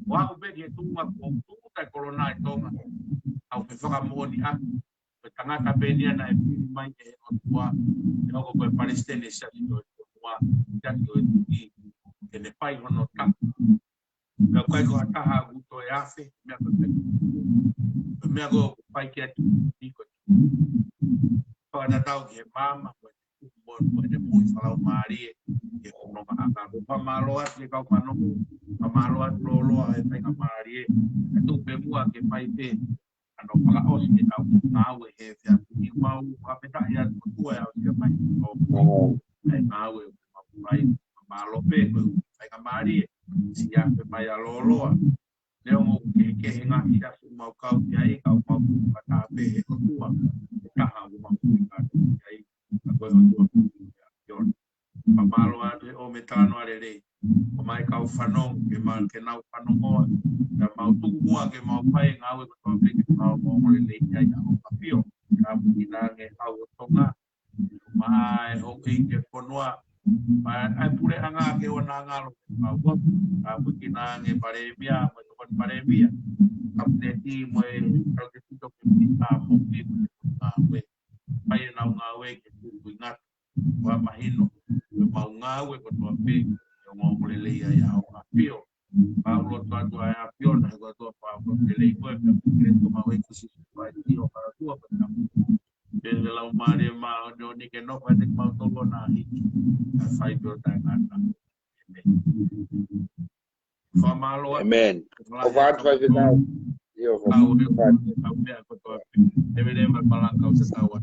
o aku pe ki e tunga ko tuku tai kolona e Tonga, au me whakamoni aku, me tangata penia na e pili mai e o tua, e hoko koe Palestine sa sio e tua, sa sio e tuki, ke ne pai hono taku. Me koe ko ataha guto e afe, mea koe pai. Mea koe pai ki atu, niko. Whakana tau ki he mama, koe ne mui whalau maarie, e kono maaka. Koe maloa ki e kau panoku, pa maloa loloa e pai ka maarie, e tupe mua ke pai pe, ano pala os ke tau ngau e he fia i mau kapeta ia tua au sia mai o ai ngau e mai malo pe ko ai kamari sia pe mai a loloa leo mo ke nga sia su mau kau ti ai kau mau pata pe o tua ta ha mau ka ai ko o tua yo pa malo a o metano ale le o mai kau fanong ke man ke nau fanong ya mau tu mua ke mau pai ngau e ko pe ke mau mo le le ya ya o papio ka pina nge au Tonga mai o ke ponua ai pure anga ke o na ngalo mau ka pina nge paremia mo ko paremia ka neti mo e ka ke tu ke pita mo ke na we pai na ngau e ke tu ngat wa mahino mau ngau e ko pe mo le le ya o papio Pablo tanto a apiona e guardò Pablo che lei poi per credito ma voi così si fa io para tua perché e la umare ma non che no fa del ma todo na fai per tangata fa malo amen o va vai ficar io au me a ko to e vedem palanca o se tawa